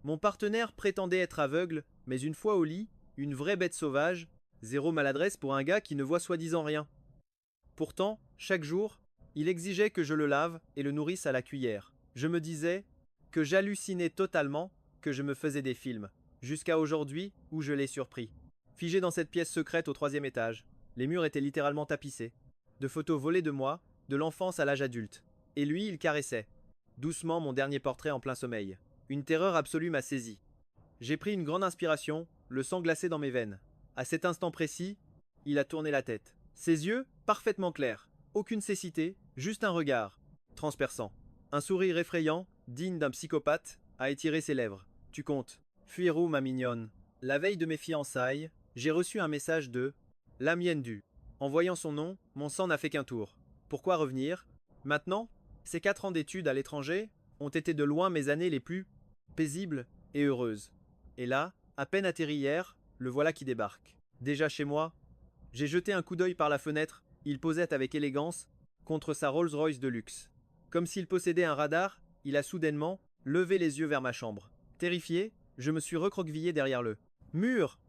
Mon partenaire prétendait être aveugle, mais une fois au lit, une vraie bête sauvage, zéro maladresse pour un gars qui ne voit soi-disant rien. Pourtant, chaque jour, il exigeait que je le lave et le nourrisse à la cuillère. Je me disais que j'hallucinais totalement, que je me faisais des films. Jusqu'à aujourd'hui, où je l'ai surpris. Figé dans cette pièce secrète au troisième étage. Les murs étaient littéralement tapissés. De photos volées de moi, de l'enfance à l'âge adulte. Et lui, il caressait doucement mon dernier portrait en plein sommeil. Une terreur absolue m'a saisi. J'ai pris une grande inspiration, le sang glacé dans mes veines. À cet instant précis, il a tourné la tête. Ses yeux, parfaitement clairs. Aucune cécité, juste un regard. Transperçant. Un sourire effrayant, digne d'un psychopathe, a étiré ses lèvres. Tu comptes. Fuir où, ma mignonne? La veille de mes fiançailles, j'ai reçu un message de la mienne du. En voyant son nom, mon sang n'a fait qu'un tour. Pourquoi revenir? Maintenant, ces 4 ans d'études à l'étranger ont été de loin mes années les plus paisibles et heureuses. Et là, à peine atterri hier, le voilà qui débarque. Déjà chez moi, j'ai jeté un coup d'œil par la fenêtre, il posait avec élégance contre sa Rolls-Royce de luxe. Comme s'il possédait un radar, il a soudainement levé les yeux vers ma chambre. Terrifié, je me suis recroquevillé derrière le mur.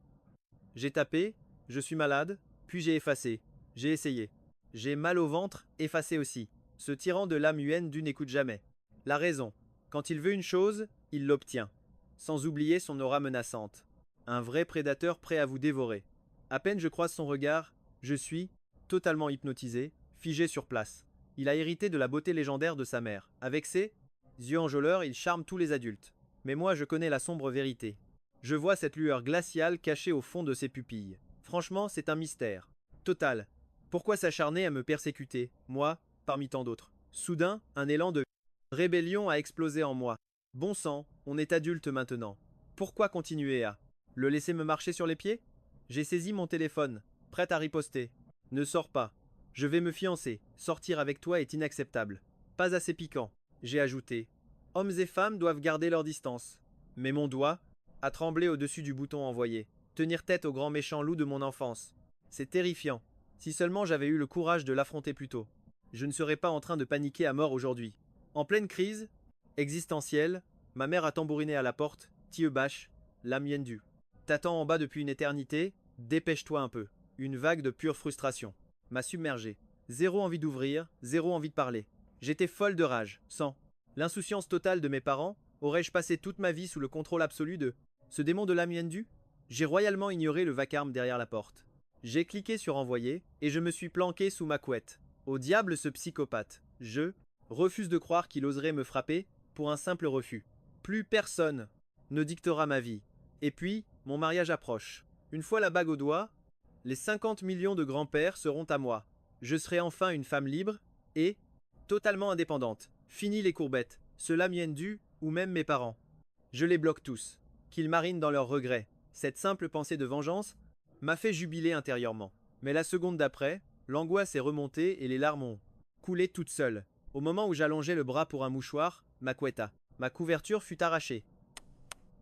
J'ai tapé, je suis malade, puis j'ai effacé. J'ai essayé. J'ai mal au ventre, effacé aussi. Ce tyran de l'âme humaine du n'écoute jamais. La raison. Quand il veut une chose, il l'obtient. Sans oublier son aura menaçante. Un vrai prédateur prêt à vous dévorer. À peine je croise son regard, je suis, totalement hypnotisé, figé sur place. Il a hérité de la beauté légendaire de sa mère. Avec ses yeux enjôleurs, il charme tous les adultes. Mais moi je connais la sombre vérité. Je vois cette lueur glaciale cachée au fond de ses pupilles. Franchement, c'est un mystère. Total. Pourquoi s'acharner à me persécuter, moi, parmi tant d'autres? Soudain, un élan de rébellion a explosé en moi. Bon sang, on est adulte maintenant. Pourquoi continuer à le laisser me marcher sur les pieds? J'ai saisi mon téléphone, prête à riposter. Ne sors pas. Je vais me fiancer. Sortir avec toi est inacceptable. Pas assez piquant. J'ai ajouté. Hommes et femmes doivent garder leur distance. Mais mon doigt a tremblé au-dessus du bouton envoyé. Tenir tête au grand méchant loup de mon enfance. C'est terrifiant. Si seulement j'avais eu le courage de l'affronter plus tôt. Je ne serais pas en train de paniquer à mort aujourd'hui. En pleine crise existentielle, ma mère a tambouriné à la porte. Tie bâche, la mienne due. T'attends en bas depuis une éternité, dépêche-toi un peu. Une vague de pure frustration m'a submergé. Zéro envie d'ouvrir, zéro envie de parler. J'étais folle de rage, sans l'insouciance totale de mes parents, aurais-je passé toute ma vie sous le contrôle absolu de ce démon de la mienne due? J'ai royalement ignoré le vacarme derrière la porte. J'ai cliqué sur envoyer, et je me suis planqué sous ma couette. Au diable ce psychopathe. Je refuse de croire qu'il oserait me frapper pour un simple refus. Plus personne ne dictera ma vie. Et puis, mon mariage approche. Une fois la bague au doigt, les 50 millions de grands-pères seront à moi. Je serai enfin une femme libre et totalement indépendante. Fini les courbettes, cela mienne due ou même mes parents. Je les bloque tous. Qu'ils marinent dans leurs regrets. Cette simple pensée de vengeance m'a fait jubiler intérieurement. Mais la seconde d'après, l'angoisse est remontée et les larmes ont coulé toutes seules. Au moment où j'allongeais le bras pour un mouchoir, ma couetta, ma couverture fut arrachée.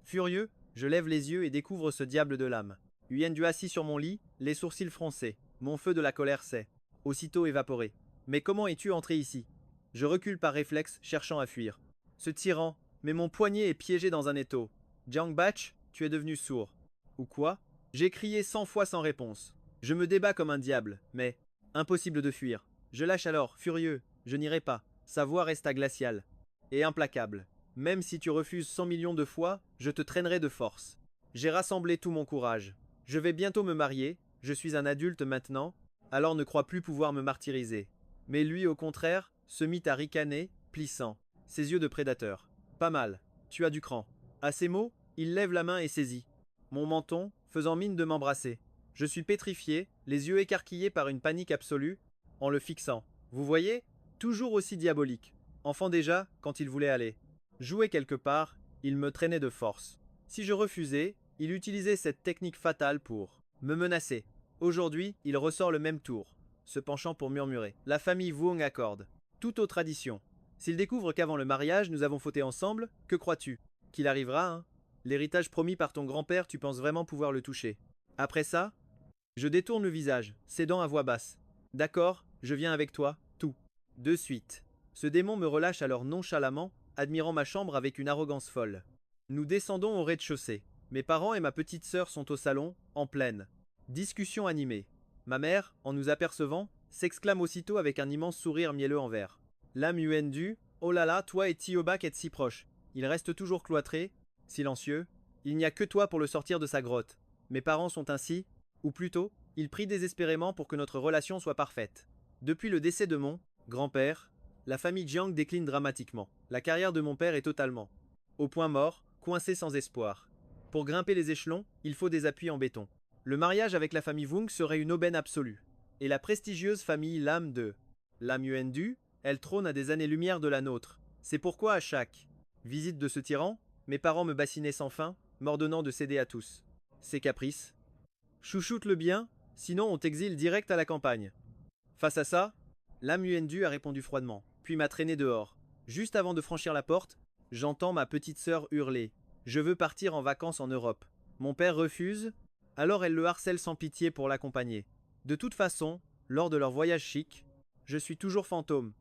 Furieux, je lève les yeux et découvre ce diable de l'âme. Yuyendu assis sur mon lit, les sourcils froncés. Mon feu de la colère s'est aussitôt évaporé. Mais comment es-tu entré ici? Je recule par réflexe, cherchant à fuir. Ce tyran, mais mon poignet est piégé dans un étau. Jiang Bach, tu es devenu sourd. Ou quoi? J'ai crié 100 fois sans réponse. Je me débats comme un diable, mais impossible de fuir. Je lâche alors, furieux. Je n'irai pas. Sa voix resta glaciale et implacable. Même si tu refuses 100 millions de fois, je te traînerai de force. J'ai rassemblé tout mon courage. Je vais bientôt me marier, je suis un adulte maintenant, alors ne crois plus pouvoir me martyriser. Mais lui, au contraire, se mit à ricaner, plissant ses yeux de prédateur. Pas mal, tu as du cran. À ces mots, il lève la main et saisit mon menton, faisant mine de m'embrasser. Je suis pétrifié, les yeux écarquillés par une panique absolue, en le fixant. Vous voyez? Toujours aussi diabolique. Enfant déjà, quand il voulait aller jouer quelque part, il me traînait de force. Si je refusais, il utilisait cette technique fatale pour me menacer. Aujourd'hui, il ressort le même tour, se penchant pour murmurer. La famille Wong accorde. Tout aux traditions. S'il découvre qu'avant le mariage, nous avons fauté ensemble, que crois-tu? Qu'il arrivera, hein? L'héritage promis par ton grand-père, tu penses vraiment pouvoir le toucher. Après ça, je détourne le visage, cédant à voix basse. D'accord, je viens avec toi, tout. De suite. Ce démon me relâche alors nonchalamment, admirant ma chambre avec une arrogance folle. Nous descendons au rez-de-chaussée. Mes parents et ma petite sœur sont au salon, en pleine discussion animée. Ma mère, en nous apercevant, s'exclame aussitôt avec un immense sourire mielleux en verre. L'âme Yuendu, oh là là, toi et Tiobak êtes si proches. Il reste toujours cloîtré, silencieux. Il n'y a que toi pour le sortir de sa grotte. Mes parents sont ainsi, ou plutôt, ils prient désespérément pour que notre relation soit parfaite. Depuis le décès de mon grand-père, la famille Jiang décline dramatiquement. La carrière de mon père est totalement au point mort, coincée sans espoir. Pour grimper les échelons, il faut des appuis en béton. Le mariage avec la famille Wung serait une aubaine absolue. Et la prestigieuse famille Lam de Lam Yuendu, elle trône à des années-lumière de la nôtre. C'est pourquoi à chaque visite de ce tyran, mes parents me bassinaient sans fin, m'ordonnant de céder à tous. Ses caprices. Chouchoute le bien, sinon on t'exile direct à la campagne. Face à ça, Lam Yuendu a répondu froidement, puis m'a traîné dehors. Juste avant de franchir la porte, j'entends ma petite sœur hurler. Je veux partir en vacances en Europe. Mon père refuse, alors elle le harcèle sans pitié pour l'accompagner. De toute façon, lors de leur voyage chic, je suis toujours fantôme.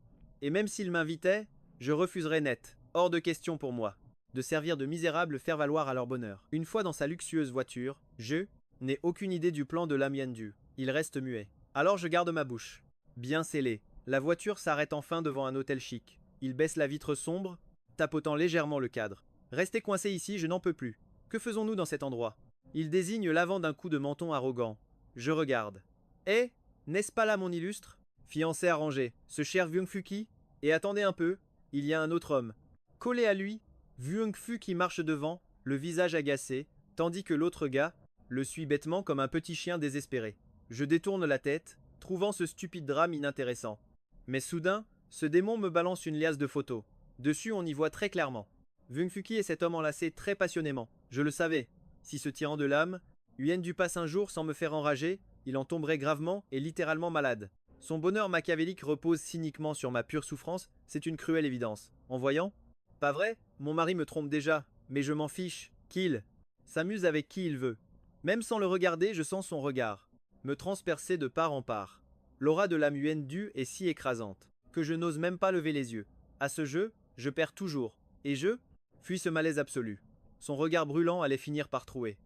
Et même s'il m'invitait, je refuserais net. Hors de question pour moi de servir de misérable faire-valoir à leur bonheur. Une fois dans sa luxueuse voiture, je n'ai aucune idée du plan de Lam Yuendu. Il reste muet. Alors je garde ma bouche. Bien scellée. La voiture s'arrête enfin devant un hôtel chic. Il baisse la vitre sombre, tapotant légèrement le cadre. Rester coincé ici, je n'en peux plus. Que faisons-nous dans cet endroit? Il désigne l'avant d'un coup de menton arrogant. Je regarde. Eh, n'est-ce pas là mon illustre fiancé arrangé, ce cher Vyung-Fu? Et attendez un peu, il y a un autre homme. Collé à lui, Vyung-Fu qui marche devant, le visage agacé, tandis que l'autre gars le suit bêtement comme un petit chien désespéré. Je détourne la tête, trouvant ce stupide drame inintéressant. Mais soudain, ce démon me balance une liasse de photos. Dessus, on y voit très clairement Vyung-Fu et cet homme enlacé très passionnément. Je le savais. Si ce tyran de l'âme, Yuendu passe un jour sans me faire enrager, il en tomberait gravement et littéralement malade. Son bonheur machiavélique repose cyniquement sur ma pure souffrance, c'est une cruelle évidence. En voyant? Pas vrai? Mon mari me trompe déjà, mais je m'en fiche. Qu'il s'amuse avec qui il veut. Même sans le regarder, je sens son regard me transpercer de part en part. L'aura de l'âme Yuendu est si écrasante que je n'ose même pas lever les yeux. À ce jeu, je perds toujours, et je fuis ce malaise absolu. Son regard brûlant allait finir par trouer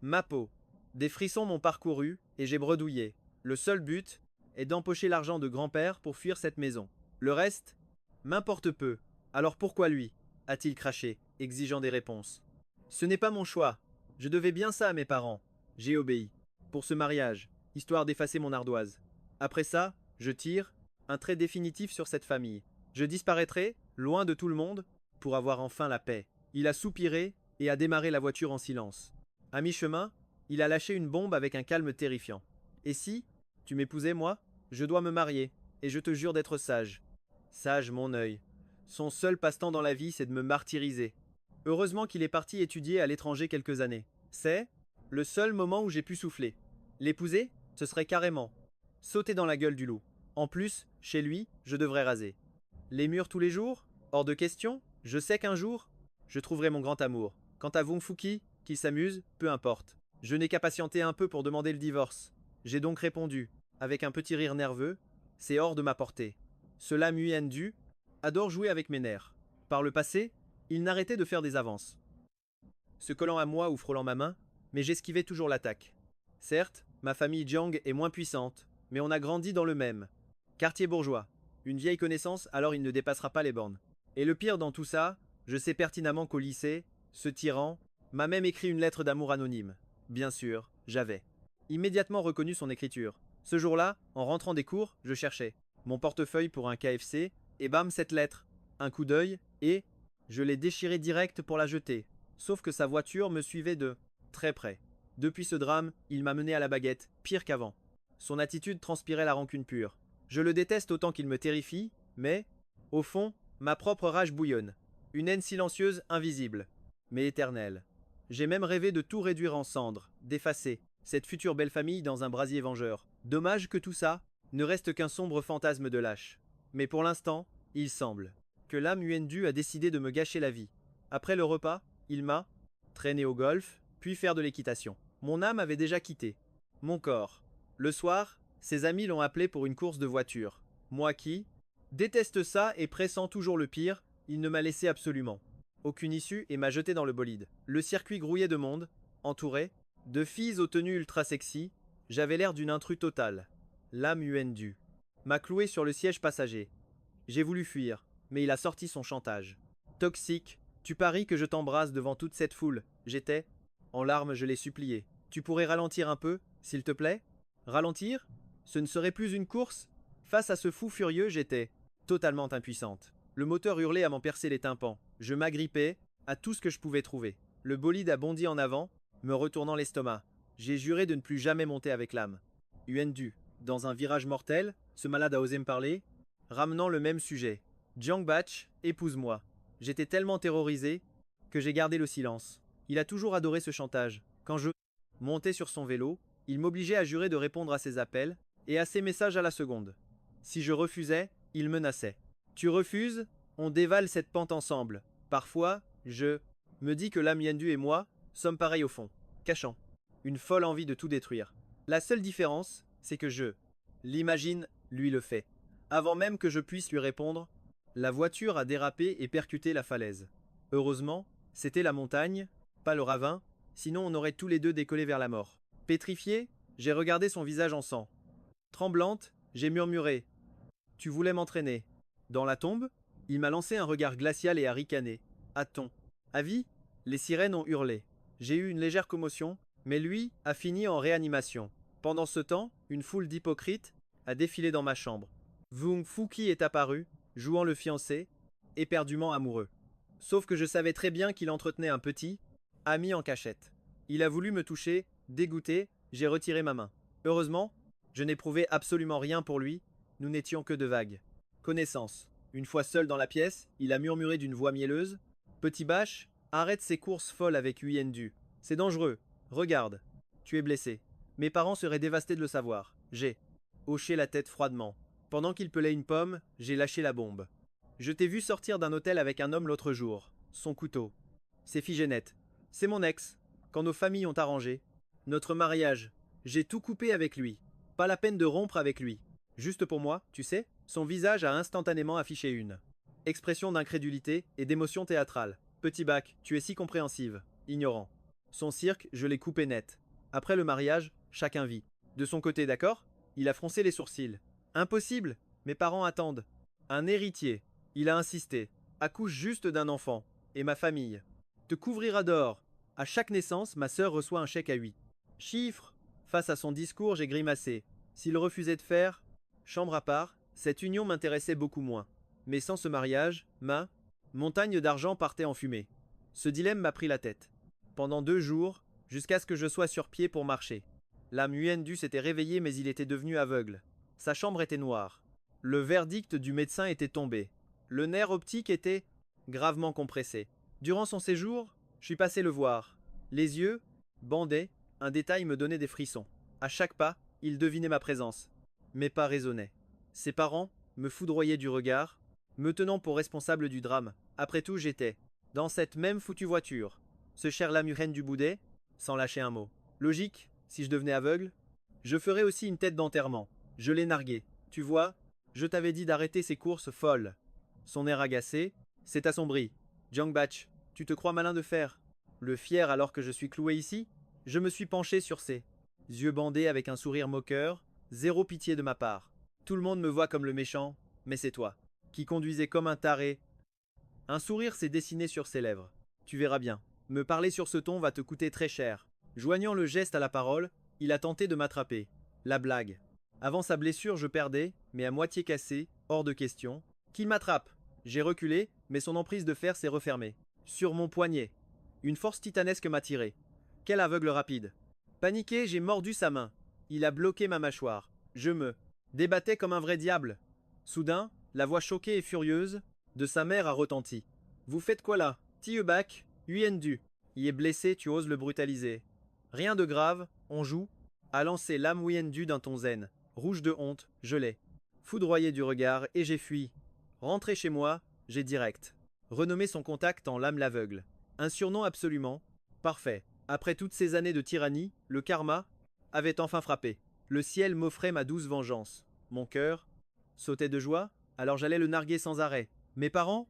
ma peau. Des frissons m'ont parcouru, et j'ai bredouillé. Le seul but est d'empocher l'argent de grand-père pour fuir cette maison. Le reste m'importe peu. Alors pourquoi lui a-t-il craché, exigeant des réponses. Ce n'est pas mon choix. Je devais bien ça à mes parents. J'ai obéi. Pour ce mariage, histoire d'effacer mon ardoise. Après ça, je tire un trait définitif sur cette famille. Je disparaîtrai, loin de tout le monde, pour avoir enfin la paix. Il a soupiré et a démarré la voiture en silence. À mi-chemin, il a lâché une bombe avec un calme terrifiant. Et si tu m'épousais, moi, je dois me marier, et je te jure d'être sage. Sage, mon œil. Son seul passe-temps dans la vie, c'est de me martyriser. Heureusement qu'il est parti étudier à l'étranger quelques années. C'est le seul moment où j'ai pu souffler. L'épouser, ce serait carrément sauter dans la gueule du loup. En plus, chez lui, je devrais raser. Les murs tous les jours? Hors de question. Je sais qu'un jour, je trouverai mon grand amour. Quant à Vyung-Fu, qu'il s'amuse, peu importe. Je n'ai qu'à patienter un peu pour demander le divorce. J'ai donc répondu, avec un petit rire nerveux, c'est hors de ma portée. Cela Yuendu adore jouer avec mes nerfs. Par le passé, il n'arrêtait de faire des avances, se collant à moi ou frôlant ma main, mais j'esquivais toujours l'attaque. Certes, ma famille Jiang est moins puissante, mais on a grandi dans le même quartier bourgeois. Une vieille connaissance, alors il ne dépassera pas les bornes. Et le pire dans tout ça, je sais pertinemment qu'au lycée, ce tyran m'a même écrit une lettre d'amour anonyme. Bien sûr, j'avais immédiatement reconnu son écriture. Ce jour-là, en rentrant des cours, je cherchais mon portefeuille pour un KFC, et bam, cette lettre. Un coup d'œil, et je l'ai déchirée direct pour la jeter. Sauf que sa voiture me suivait de très près. Depuis ce drame, il m'a mené à la baguette, pire qu'avant. Son attitude transpirait la rancune pure. Je le déteste autant qu'il me terrifie, mais, au fond, ma propre rage bouillonne. Une haine silencieuse, invisible, mais éternelle. J'ai même rêvé de tout réduire en cendres, d'effacer cette future belle famille dans un brasier vengeur. Dommage que tout ça ne reste qu'un sombre fantasme de lâche. Mais pour l'instant, il semble que l'âme Yuendu a décidé de me gâcher la vie. Après le repas, il m'a traîné au golf, puis faire de l'équitation. Mon âme avait déjà quitté mon corps. Le soir, ses amis l'ont appelé pour une course de voiture. Moi qui déteste ça et pressant toujours le pire, il ne m'a laissé absolument aucune issue et m'a jeté dans le bolide. Le circuit grouillait de monde, entouré, de filles aux tenues ultra sexy, j'avais l'air d'une intrue totale. L'âme Yuendu m'a cloué sur le siège passager. J'ai voulu fuir, mais il a sorti son chantage. Toxique, tu paries que je t'embrasse devant toute cette foule. J'étais. En larmes, je l'ai supplié. Tu pourrais ralentir un peu, s'il te plaît? Ralentir? Ce ne serait plus une course? Face à ce fou furieux, j'étais totalement impuissante. Le moteur hurlait à m'en percer les tympans. Je m'agrippais à tout ce que je pouvais trouver. Le bolide a bondi en avant, me retournant l'estomac. J'ai juré de ne plus jamais monter avec l'âme. Yuendu, dans un virage mortel, ce malade a osé me parler, ramenant le même sujet. Jiang Batch, épouse-moi. J'étais tellement terrorisé que j'ai gardé le silence. Il a toujours adoré ce chantage. Quand je montais sur son vélo, il m'obligeait à jurer de répondre à ses appels et à ses messages à la seconde. Si je refusais, il menaçait. Tu refuses? On dévale cette pente ensemble. Parfois, je me dis que l'âme Yuendu et moi sommes pareils au fond, cachant une folle envie de tout détruire. La seule différence, c'est que je l'imagine, lui le fait. Avant même que je puisse lui répondre, la voiture a dérapé et percuté la falaise. Heureusement, c'était la montagne, pas le ravin, sinon on aurait tous les deux décollé vers la mort. Pétrifié, j'ai regardé son visage en sang. Tremblante, j'ai murmuré. Tu voulais m'entraîner. Dans la tombe, il m'a lancé un regard glacial et a ricané. A-t-on? À vie? Les sirènes ont hurlé. J'ai eu une légère commotion, mais lui a fini en réanimation. Pendant ce temps, une foule d'hypocrites a défilé dans ma chambre. Wung Fuki est apparu, jouant le fiancé, éperdument amoureux. Sauf que je savais très bien qu'il entretenait un petit ami en cachette. Il a voulu me toucher, dégoûté, j'ai retiré ma main. Heureusement, je n'éprouvais absolument rien pour lui, nous n'étions que de vagues connaissances. Une fois seul dans la pièce, il a murmuré d'une voix mielleuse. Petit Bâche, arrête ces courses folles avec Yuendu. C'est dangereux. Regarde. Tu es blessé. Mes parents seraient dévastés de le savoir. J'ai hoché la tête froidement. Pendant qu'il pelait une pomme, j'ai lâché la bombe. Je t'ai vu sortir d'un hôtel avec un homme l'autre jour. Son couteau. C'est Figénette. C'est mon ex. Quand nos familles ont arrangé notre mariage, j'ai tout coupé avec lui. Pas la peine de rompre avec lui. Juste pour moi, tu sais? Son visage a instantanément affiché une expression d'incrédulité et d'émotion théâtrale. Petit Bac, tu es si compréhensive. Ignorant. Son cirque, je l'ai coupé net. Après le mariage, chacun vit. De son côté, d'accord? Il a froncé les sourcils. Impossible. Mes parents attendent. Un héritier. Il a insisté. Accouche juste d'un enfant. Et ma famille te couvrira d'or. À chaque naissance, ma sœur reçoit un chèque à 8 chiffres. Face à son discours, j'ai grimacé. S'il refusait de faire chambre à part, cette union m'intéressait beaucoup moins. Mais sans ce mariage, ma montagne d'argent partait en fumée. Ce dilemme m'a pris la tête. Pendant 2 jours, jusqu'à ce que je sois sur pied pour marcher. L'âme Yuendu s'était réveillé mais il était devenu aveugle. Sa chambre était noire. Le verdict du médecin était tombé. Le nerf optique était gravement compressé. Durant son séjour, je suis passé le voir. Les yeux bandaient, un détail me donnait des frissons. À chaque pas, il devinait ma présence. Mes pas résonnaient. Ses parents me foudroyaient du regard, me tenant pour responsable du drame. Après tout, j'étais dans cette même foutue voiture. Ce cher Lamurène du Boudet, sans lâcher un mot. Logique, si je devenais aveugle, je ferais aussi une tête d'enterrement. Je l'ai nargué. Tu vois, je t'avais dit d'arrêter ces courses folles. Son air agacé s'est assombri. Jiang Batch, tu te crois malin de fer? Le fier alors que je suis cloué ici? Je me suis penché sur ses yeux bandés avec un sourire moqueur, zéro pitié de ma part. Tout le monde me voit comme le méchant, mais c'est toi, qui conduisais comme un taré. Un sourire s'est dessiné sur ses lèvres. Tu verras bien. Me parler sur ce ton va te coûter très cher. Joignant le geste à la parole, il a tenté de m'attraper. La blague. Avant sa blessure, je perdais, mais à moitié cassé, hors de question. Qu'il m'attrape. J'ai reculé, mais son emprise de fer s'est refermée. Sur mon poignet. Une force titanesque m'a tiré. Quel aveugle rapide. Paniqué, j'ai mordu sa main. Il a bloqué ma mâchoire. Je me débattais comme un vrai diable. Soudain, la voix choquée et furieuse de sa mère a retenti. Vous faites quoi là? Tieubak, Yuendu. Y est blessé, tu oses le brutaliser. Rien de grave, on joue. A lancé l'âme Yuendu d'un ton zen. Rouge de honte, je l'ai foudroyé du regard et j'ai fui. Rentré chez moi, j'ai direct renommé son contact en l'âme l'aveugle. Un surnom absolument parfait. Après toutes ces années de tyrannie, le karma avait enfin frappé. Le ciel m'offrait ma douce vengeance. Mon cœur sautait de joie, alors j'allais le narguer sans arrêt. Mes parents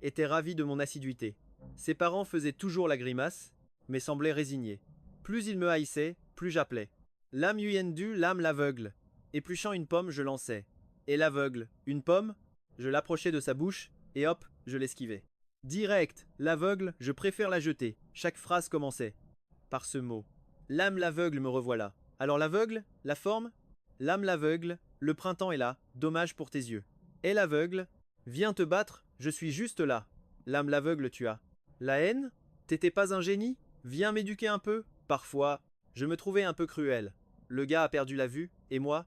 étaient ravis de mon assiduité. Ses parents faisaient toujours la grimace, mais semblaient résignés. Plus ils me haïssaient, plus j'appelais. L'âme Yuyendu, l'âme l'aveugle. Épluchant une pomme, je lançais. Et l'aveugle, une pomme, je l'approchais de sa bouche, et hop, je l'esquivais. Direct, l'aveugle, je préfère la jeter. Chaque phrase commençait par ce mot. L'âme l'aveugle, me revoilà. Alors l'aveugle, la forme? L'âme l'aveugle, le printemps est là, dommage pour tes yeux. Et l'aveugle, viens te battre, je suis juste là. L'âme l'aveugle, tu as. La haine? T'étais pas un génie? Viens m'éduquer un peu? Parfois, je me trouvais un peu cruel. Le gars a perdu la vue, et moi,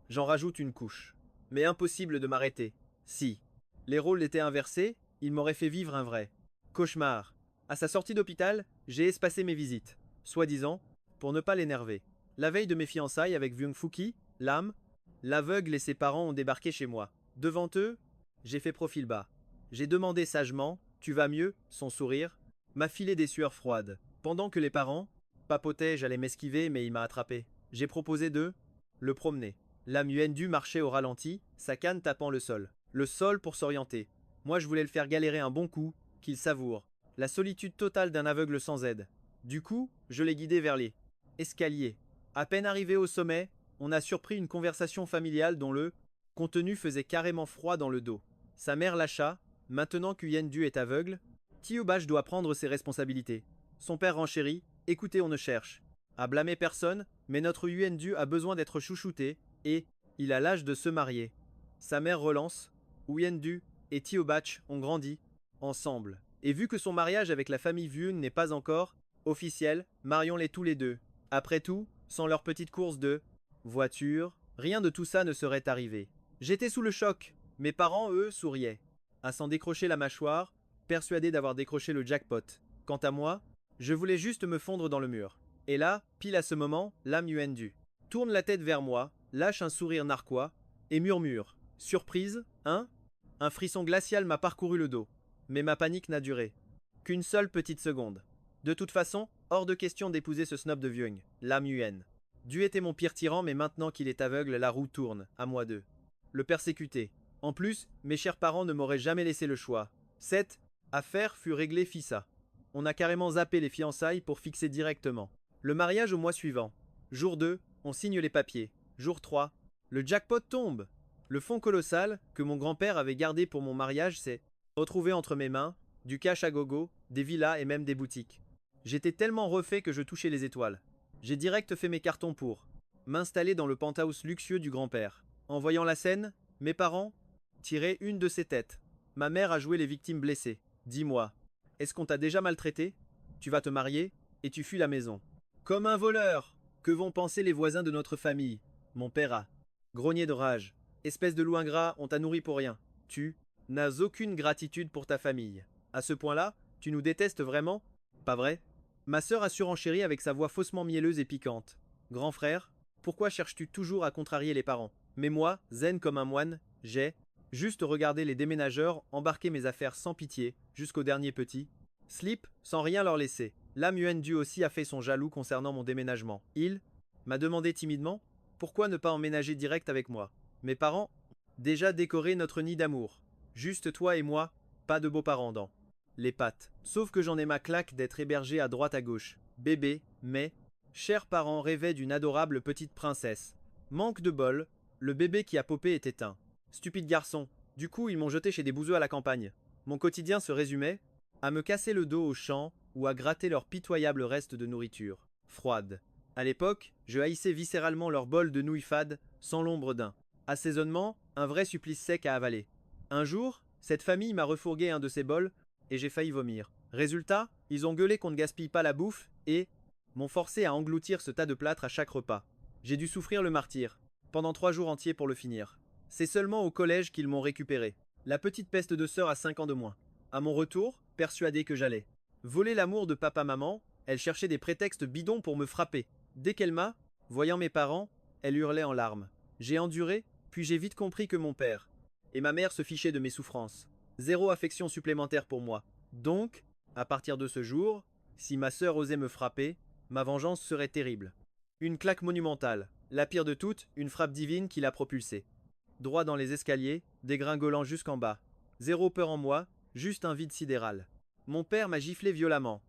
j'en rajoute une couche. Mais impossible de m'arrêter. Si les rôles étaient inversés, il m'aurait fait vivre un vrai cauchemar. À sa sortie d'hôpital, j'ai espacé mes visites, soi-disant, pour ne pas l'énerver. La veille de mes fiançailles avec Vyung Fuki, l'âme, l'aveugle et ses parents ont débarqué chez moi. Devant eux, j'ai fait profil bas. J'ai demandé sagement, tu vas mieux? Son sourire m'a filé des sueurs froides. Pendant que les parents papotaient, j'allais m'esquiver, mais il m'a attrapé. J'ai proposé de le promener. L'âme Yuendu marchait au ralenti, sa canne tapant le sol. Le sol pour s'orienter. Moi je voulais le faire galérer un bon coup, qu'il savoure. La solitude totale d'un aveugle sans aide. Du coup, je l'ai guidé vers les escaliers. À peine arrivé au sommet, on a surpris une conversation familiale dont le contenu faisait carrément froid dans le dos. Sa mère lâcha, maintenant que Yuendu est aveugle, Tiubach doit prendre ses responsabilités. Son père renchérit, écoutez, on ne cherche à blâmer personne, mais notre Yuendu a besoin d'être chouchouté, et il a l'âge de se marier. Sa mère relance, Yuendu et Tiubach ont grandi ensemble. Et vu que son mariage avec la famille Vyung n'est pas encore officiel, marions-les tous les deux. Après tout, sans leur petite course de voiture, rien de tout ça ne serait arrivé. J'étais sous le choc. Mes parents, eux, souriaient, à s'en décrocher la mâchoire, persuadés d'avoir décroché le jackpot. Quant à moi, je voulais juste me fondre dans le mur. Et là, pile à ce moment, l'âme Yuendu tourne la tête vers moi, lâche un sourire narquois, et murmure. Surprise, hein? Un frisson glacial m'a parcouru le dos. Mais ma panique n'a duré qu'une seule petite seconde. De toute façon, hors de question d'épouser ce snob de Vyung, l'âme Yuen. Dieu était mon pire tyran, mais maintenant qu'il est aveugle, la roue tourne, à moi de le persécuter. En plus, mes chers parents ne m'auraient jamais laissé le choix. Cette affaire fut réglée fissa. On a carrément zappé les fiançailles pour fixer directement le mariage au mois suivant. Jour 2, on signe les papiers. Jour 3, le jackpot tombe. Le fonds colossal que mon grand-père avait gardé pour mon mariage s'est retrouvé entre mes mains, du cash à gogo, des villas et même des boutiques. J'étais tellement refait que je touchais les étoiles. J'ai direct fait mes cartons pour m'installer dans le penthouse luxueux du grand-père. En voyant la scène, mes parents tiraient une de ses têtes. Ma mère a joué les victimes blessées. Dis-moi, est-ce qu'on t'a déjà maltraité? Tu vas te marier et tu fuis la maison. Comme un voleur! Que vont penser les voisins de notre famille? Mon père a grogné de rage. Espèce de loup ingrat, on t'a nourri pour rien. Tu n'as aucune gratitude pour ta famille. À ce point-là, tu nous détestes vraiment? Pas vrai? Ma sœur a surenchéri avec sa voix faussement mielleuse et piquante. Grand frère, pourquoi cherches-tu toujours à contrarier les parents? Mais moi, zen comme un moine, j'ai juste regardé les déménageurs embarquer mes affaires sans pitié, jusqu'au dernier petit slip, sans rien leur laisser. L'âme Yuendu aussi a fait son jaloux concernant mon déménagement. Il m'a demandé timidement pourquoi ne pas emménager direct avec moi. Mes parents déjà décoré notre nid d'amour. Juste toi et moi, pas de beaux-parents dans les pattes. Sauf que j'en ai ma claque d'être hébergé à droite à gauche. Bébé, mais chers parents rêvaient d'une adorable petite princesse. Manque de bol, le bébé qui a popé est éteint. Stupide garçon. Du coup, ils m'ont jeté chez des bouseux à la campagne. Mon quotidien se résumait à me casser le dos au champ ou à gratter leurs pitoyables restes de nourriture froide. À l'époque, je haïssais viscéralement leur bol de nouilles fades sans l'ombre d'un assaisonnement, un vrai supplice sec à avaler. Un jour, cette famille m'a refourgué un de ces bols et j'ai failli vomir. Résultat, ils ont gueulé qu'on ne gaspille pas la bouffe et m'ont forcé à engloutir ce tas de plâtre à chaque repas. J'ai dû souffrir le martyre pendant 3 jours entiers pour le finir. C'est seulement au collège qu'ils m'ont récupéré. La petite peste de sœur a 5 ans de moins. À mon retour, persuadé que j'allais voler l'amour de papa-maman, elle cherchait des prétextes bidons pour me frapper. Dès qu'elle m'a, voyant mes parents, elle hurlait en larmes. J'ai enduré, puis j'ai vite compris que mon père et ma mère se fichaient de mes souffrances. Zéro affection supplémentaire pour moi. Donc, à partir de ce jour, si ma sœur osait me frapper, ma vengeance serait terrible. Une claque monumentale, la pire de toutes, une frappe divine qui l'a propulsée. Droit dans les escaliers, dégringolant jusqu'en bas. Zéro peur en moi, juste un vide sidéral. Mon père m'a giflé violemment.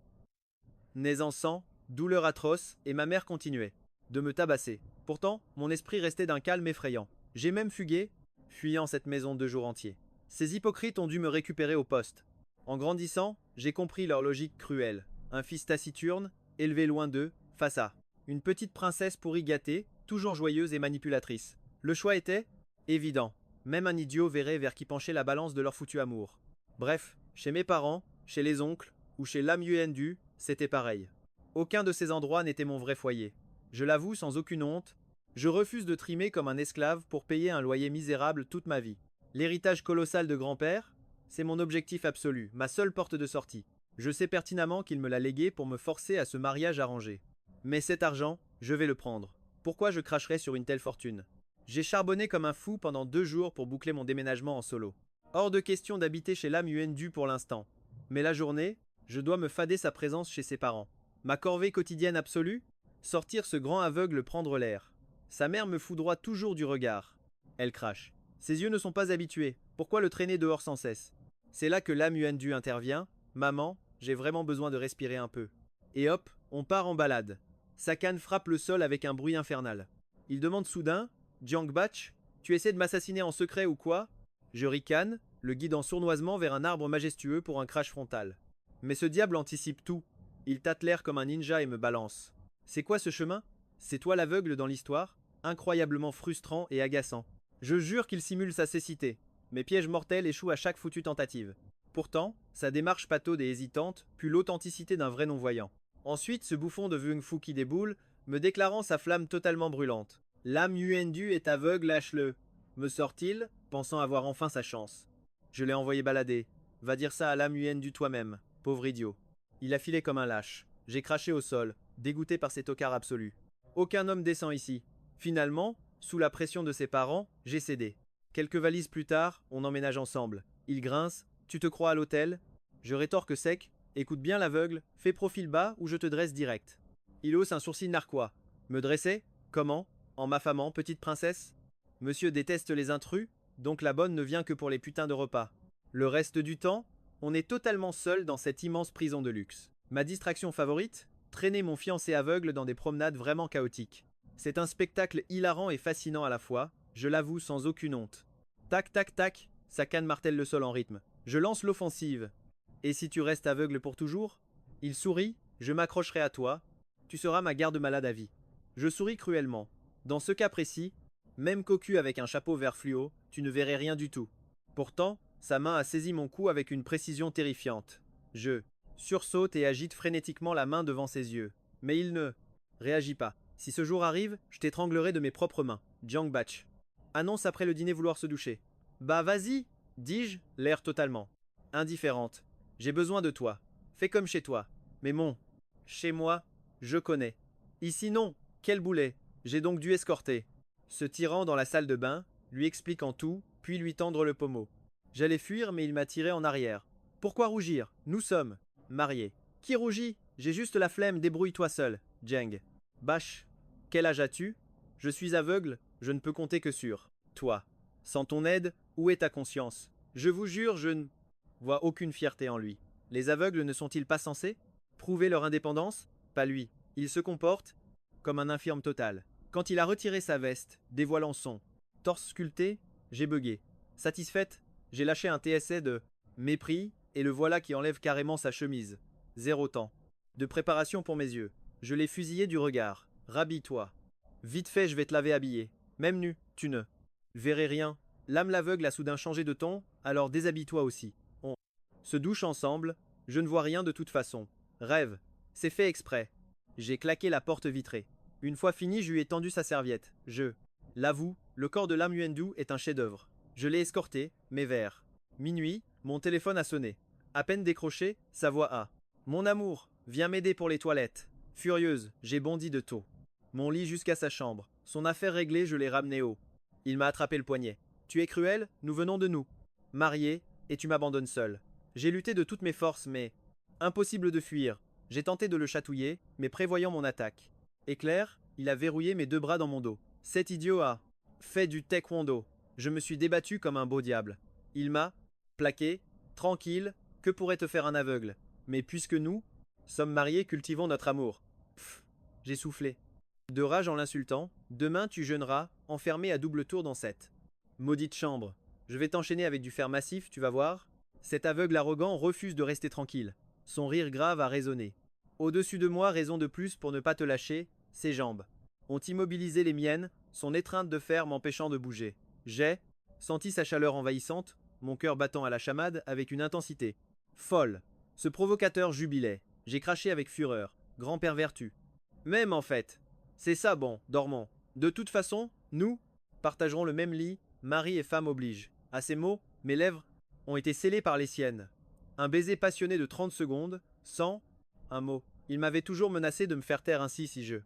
Nez en sang, douleur atroce, et ma mère continuait de me tabasser. Pourtant, mon esprit restait d'un calme effrayant. J'ai même fugué, fuyant cette maison 2 jours entiers. Ces hypocrites ont dû me récupérer au poste. En grandissant, j'ai compris leur logique cruelle. Un fils taciturne, élevé loin d'eux, face à une petite princesse pourri gâtée, toujours joyeuse et manipulatrice. Le choix était évident. Même un idiot verrait vers qui penchait la balance de leur foutu amour. Bref, chez mes parents, chez les oncles, ou chez l'Amuendu, c'était pareil. Aucun de ces endroits n'était mon vrai foyer. Je l'avoue sans aucune honte, je refuse de trimer comme un esclave pour payer un loyer misérable toute ma vie. L'héritage colossal de grand-père, c'est mon objectif absolu, ma seule porte de sortie. Je sais pertinemment qu'il me l'a légué pour me forcer à ce mariage arrangé. Mais cet argent, je vais le prendre. Pourquoi je cracherais sur une telle fortune? J'ai charbonné comme un fou pendant 2 jours pour boucler mon déménagement en solo. Hors de question d'habiter chez l'âme UNDU pour l'instant. Mais la journée, je dois me fader sa présence chez ses parents. Ma corvée quotidienne absolue? Sortir ce grand aveugle prendre l'air. Sa mère me foudroie toujours du regard. Elle crache. Ses yeux ne sont pas habitués. Pourquoi le traîner dehors sans cesse? C'est là que l'âme UNDU intervient. Maman, j'ai vraiment besoin de respirer un peu. Et hop, on part en balade. Sa canne frappe le sol avec un bruit infernal. Il demande soudain: Jiangbach, tu essaies de m'assassiner en secret ou quoi? Je ricane, le guidant sournoisement vers un arbre majestueux pour un crash frontal. Mais ce diable anticipe tout. Il tâte l'air comme un ninja et me balance. C'est quoi ce chemin? C'est toi l'aveugle dans l'histoire? Incroyablement frustrant et agaçant. Je jure qu'il simule sa cécité. Mes pièges mortels échouent à chaque foutue tentative. Pourtant, sa démarche pataude et hésitante pue l'authenticité d'un vrai non-voyant. Ensuite, ce bouffon de Wung Fu qui déboule, me déclarant sa flamme totalement brûlante. L'âme Yuendu est aveugle, lâche-le. Me sort-il, pensant avoir enfin sa chance. Je l'ai envoyé balader. Va dire ça à l'âme Yuendu toi-même, pauvre idiot. Il a filé comme un lâche. J'ai craché au sol, dégoûté par ces tocards absolus. Aucun homme descend ici. Finalement, sous la pression de ses parents, j'ai cédé. Quelques valises plus tard, on emménage ensemble. Il grince. Tu te crois à l'hôtel? Je rétorque sec. Écoute bien l'aveugle, fais profil bas ou je te dresse direct. Il hausse un sourcil narquois. Me dresser? Comment? En m'affamant, petite princesse? Monsieur déteste les intrus, donc la bonne ne vient que pour les putains de repas. Le reste du temps, on est totalement seul dans cette immense prison de luxe. Ma distraction favorite? Traîner mon fiancé aveugle dans des promenades vraiment chaotiques. C'est un spectacle hilarant et fascinant à la fois, je l'avoue sans aucune honte. Tac tac tac, sa canne martèle le sol en rythme. Je lance l'offensive. Et si tu restes aveugle pour toujours? Il sourit, je m'accrocherai à toi, tu seras ma garde-malade à vie. Je souris cruellement. Dans ce cas précis, même cocu avec un chapeau vert fluo, tu ne verrais rien du tout. Pourtant, sa main a saisi mon cou avec une précision terrifiante. Je sursaute et agite frénétiquement la main devant ses yeux. Mais il ne réagit pas. Si ce jour arrive, je t'étranglerai de mes propres mains. Jiangbach. Annonce après le dîner vouloir se doucher. Bah vas-y, dis-je, l'air totalement indifférente. J'ai besoin de toi. Fais comme chez toi. Mais chez moi, je connais. Ici non, quel boulet. J'ai donc dû escorter ce tyran dans la salle de bain, lui expliquant tout, puis lui tendre le pommeau. J'allais fuir, mais il m'a tiré en arrière. Pourquoi rougir? Nous sommes mariés. Qui rougit? J'ai juste la flemme, débrouille-toi seul, Jeng. Bâche, quel âge as-tu? Je suis aveugle, je ne peux compter que sur toi. Sans ton aide, où est ta conscience? Je vous jure, je ne vois aucune fierté en lui. Les aveugles ne sont-ils pas censés prouver leur indépendance? Pas lui. Il se comporte comme un infirme total. Quand il a retiré sa veste, dévoilant son torse sculpté, j'ai bugué. Satisfaite, j'ai lâché un TSA de mépris, et le voilà qui enlève carrément sa chemise. 0 temps de préparation pour mes yeux. Je l'ai fusillé du regard. Rhabille-toi. Vite fait, je vais te laver habillé. Même nu, tu ne verrais rien. L'âme l'aveugle a soudain changé de ton, alors déshabille-toi aussi. On se douche ensemble, je ne vois rien de toute façon. Rêve, c'est fait exprès. J'ai claqué la porte vitrée. Une fois fini, je lui ai tendu sa serviette. Je l'avoue, le corps de l'âme Yuendu est un chef-d'œuvre. Je l'ai escorté, mais vers minuit, mon téléphone a sonné. À peine décroché, sa voix a Mon amour, viens m'aider pour les toilettes. Furieuse, j'ai bondi de tôt. Mon lit jusqu'à sa chambre. Son affaire réglée, je l'ai ramené haut. Il m'a attrapé le poignet. Tu es cruel, nous venons de nous. Mariés, et tu m'abandonnes seul. J'ai lutté de toutes mes forces, mais impossible de fuir. J'ai tenté de le chatouiller, mais prévoyant mon attaque. Éclair, il a verrouillé mes 2 bras dans mon dos. Cet idiot a fait du taekwondo. Je me suis débattu comme un beau diable. Il m'a plaqué, tranquille, que pourrait te faire un aveugle? Mais puisque nous sommes mariés, cultivons notre amour. Pfff, j'ai soufflé. De rage en l'insultant, demain tu jeûneras, enfermé à double tour dans cette maudite chambre. Je vais t'enchaîner avec du fer massif, tu vas voir. Cet aveugle arrogant refuse de rester tranquille. Son rire grave a résonné. Au-dessus de moi, raison de plus pour ne pas te lâcher, ses jambes ont immobilisé les miennes, son étreinte de fer m'empêchant de bouger. J'ai senti sa chaleur envahissante, mon cœur battant à la chamade avec une intensité folle. Ce provocateur jubilait. J'ai craché avec fureur. Grand pervertu. Même en fait. C'est ça, bon, dormons. De toute façon, nous partagerons le même lit, mari et femme oblige. À ces mots, mes lèvres ont été scellées par les siennes. Un baiser passionné de 30 secondes, sans un mot. Il m'avait toujours menacé de me faire taire ainsi si je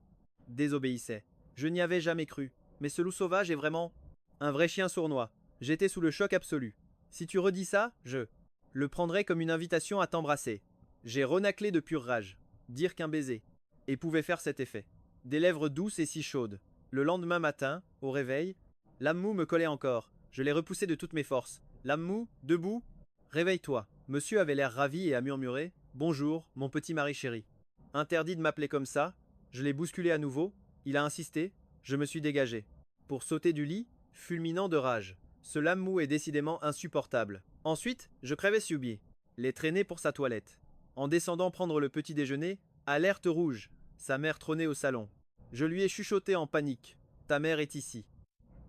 désobéissais. Je n'y avais jamais cru. Mais ce loup sauvage est vraiment un vrai chien sournois. J'étais sous le choc absolu. Si tu redis ça, je le prendrais comme une invitation à t'embrasser. J'ai renaclé de pure rage. Dire qu'un baiser et pouvait faire cet effet. Des lèvres douces et si chaudes. Le lendemain matin, au réveil, l'âme mou me collait encore. Je l'ai repoussé de toutes mes forces. L'âme mou, debout. Réveille-toi. Monsieur avait l'air ravi et a murmuré Bonjour, mon petit mari chéri. Interdit de m'appeler comme ça. Je l'ai bousculé à nouveau. Il a insisté. Je me suis dégagé. Pour sauter du lit, fulminant de rage. Ce lame mou est décidément insupportable. Ensuite, je crevais Subi. Les traîner pour sa toilette. En descendant prendre le petit déjeuner, alerte rouge. Sa mère trônait au salon. Je lui ai chuchoté en panique. Ta mère est ici.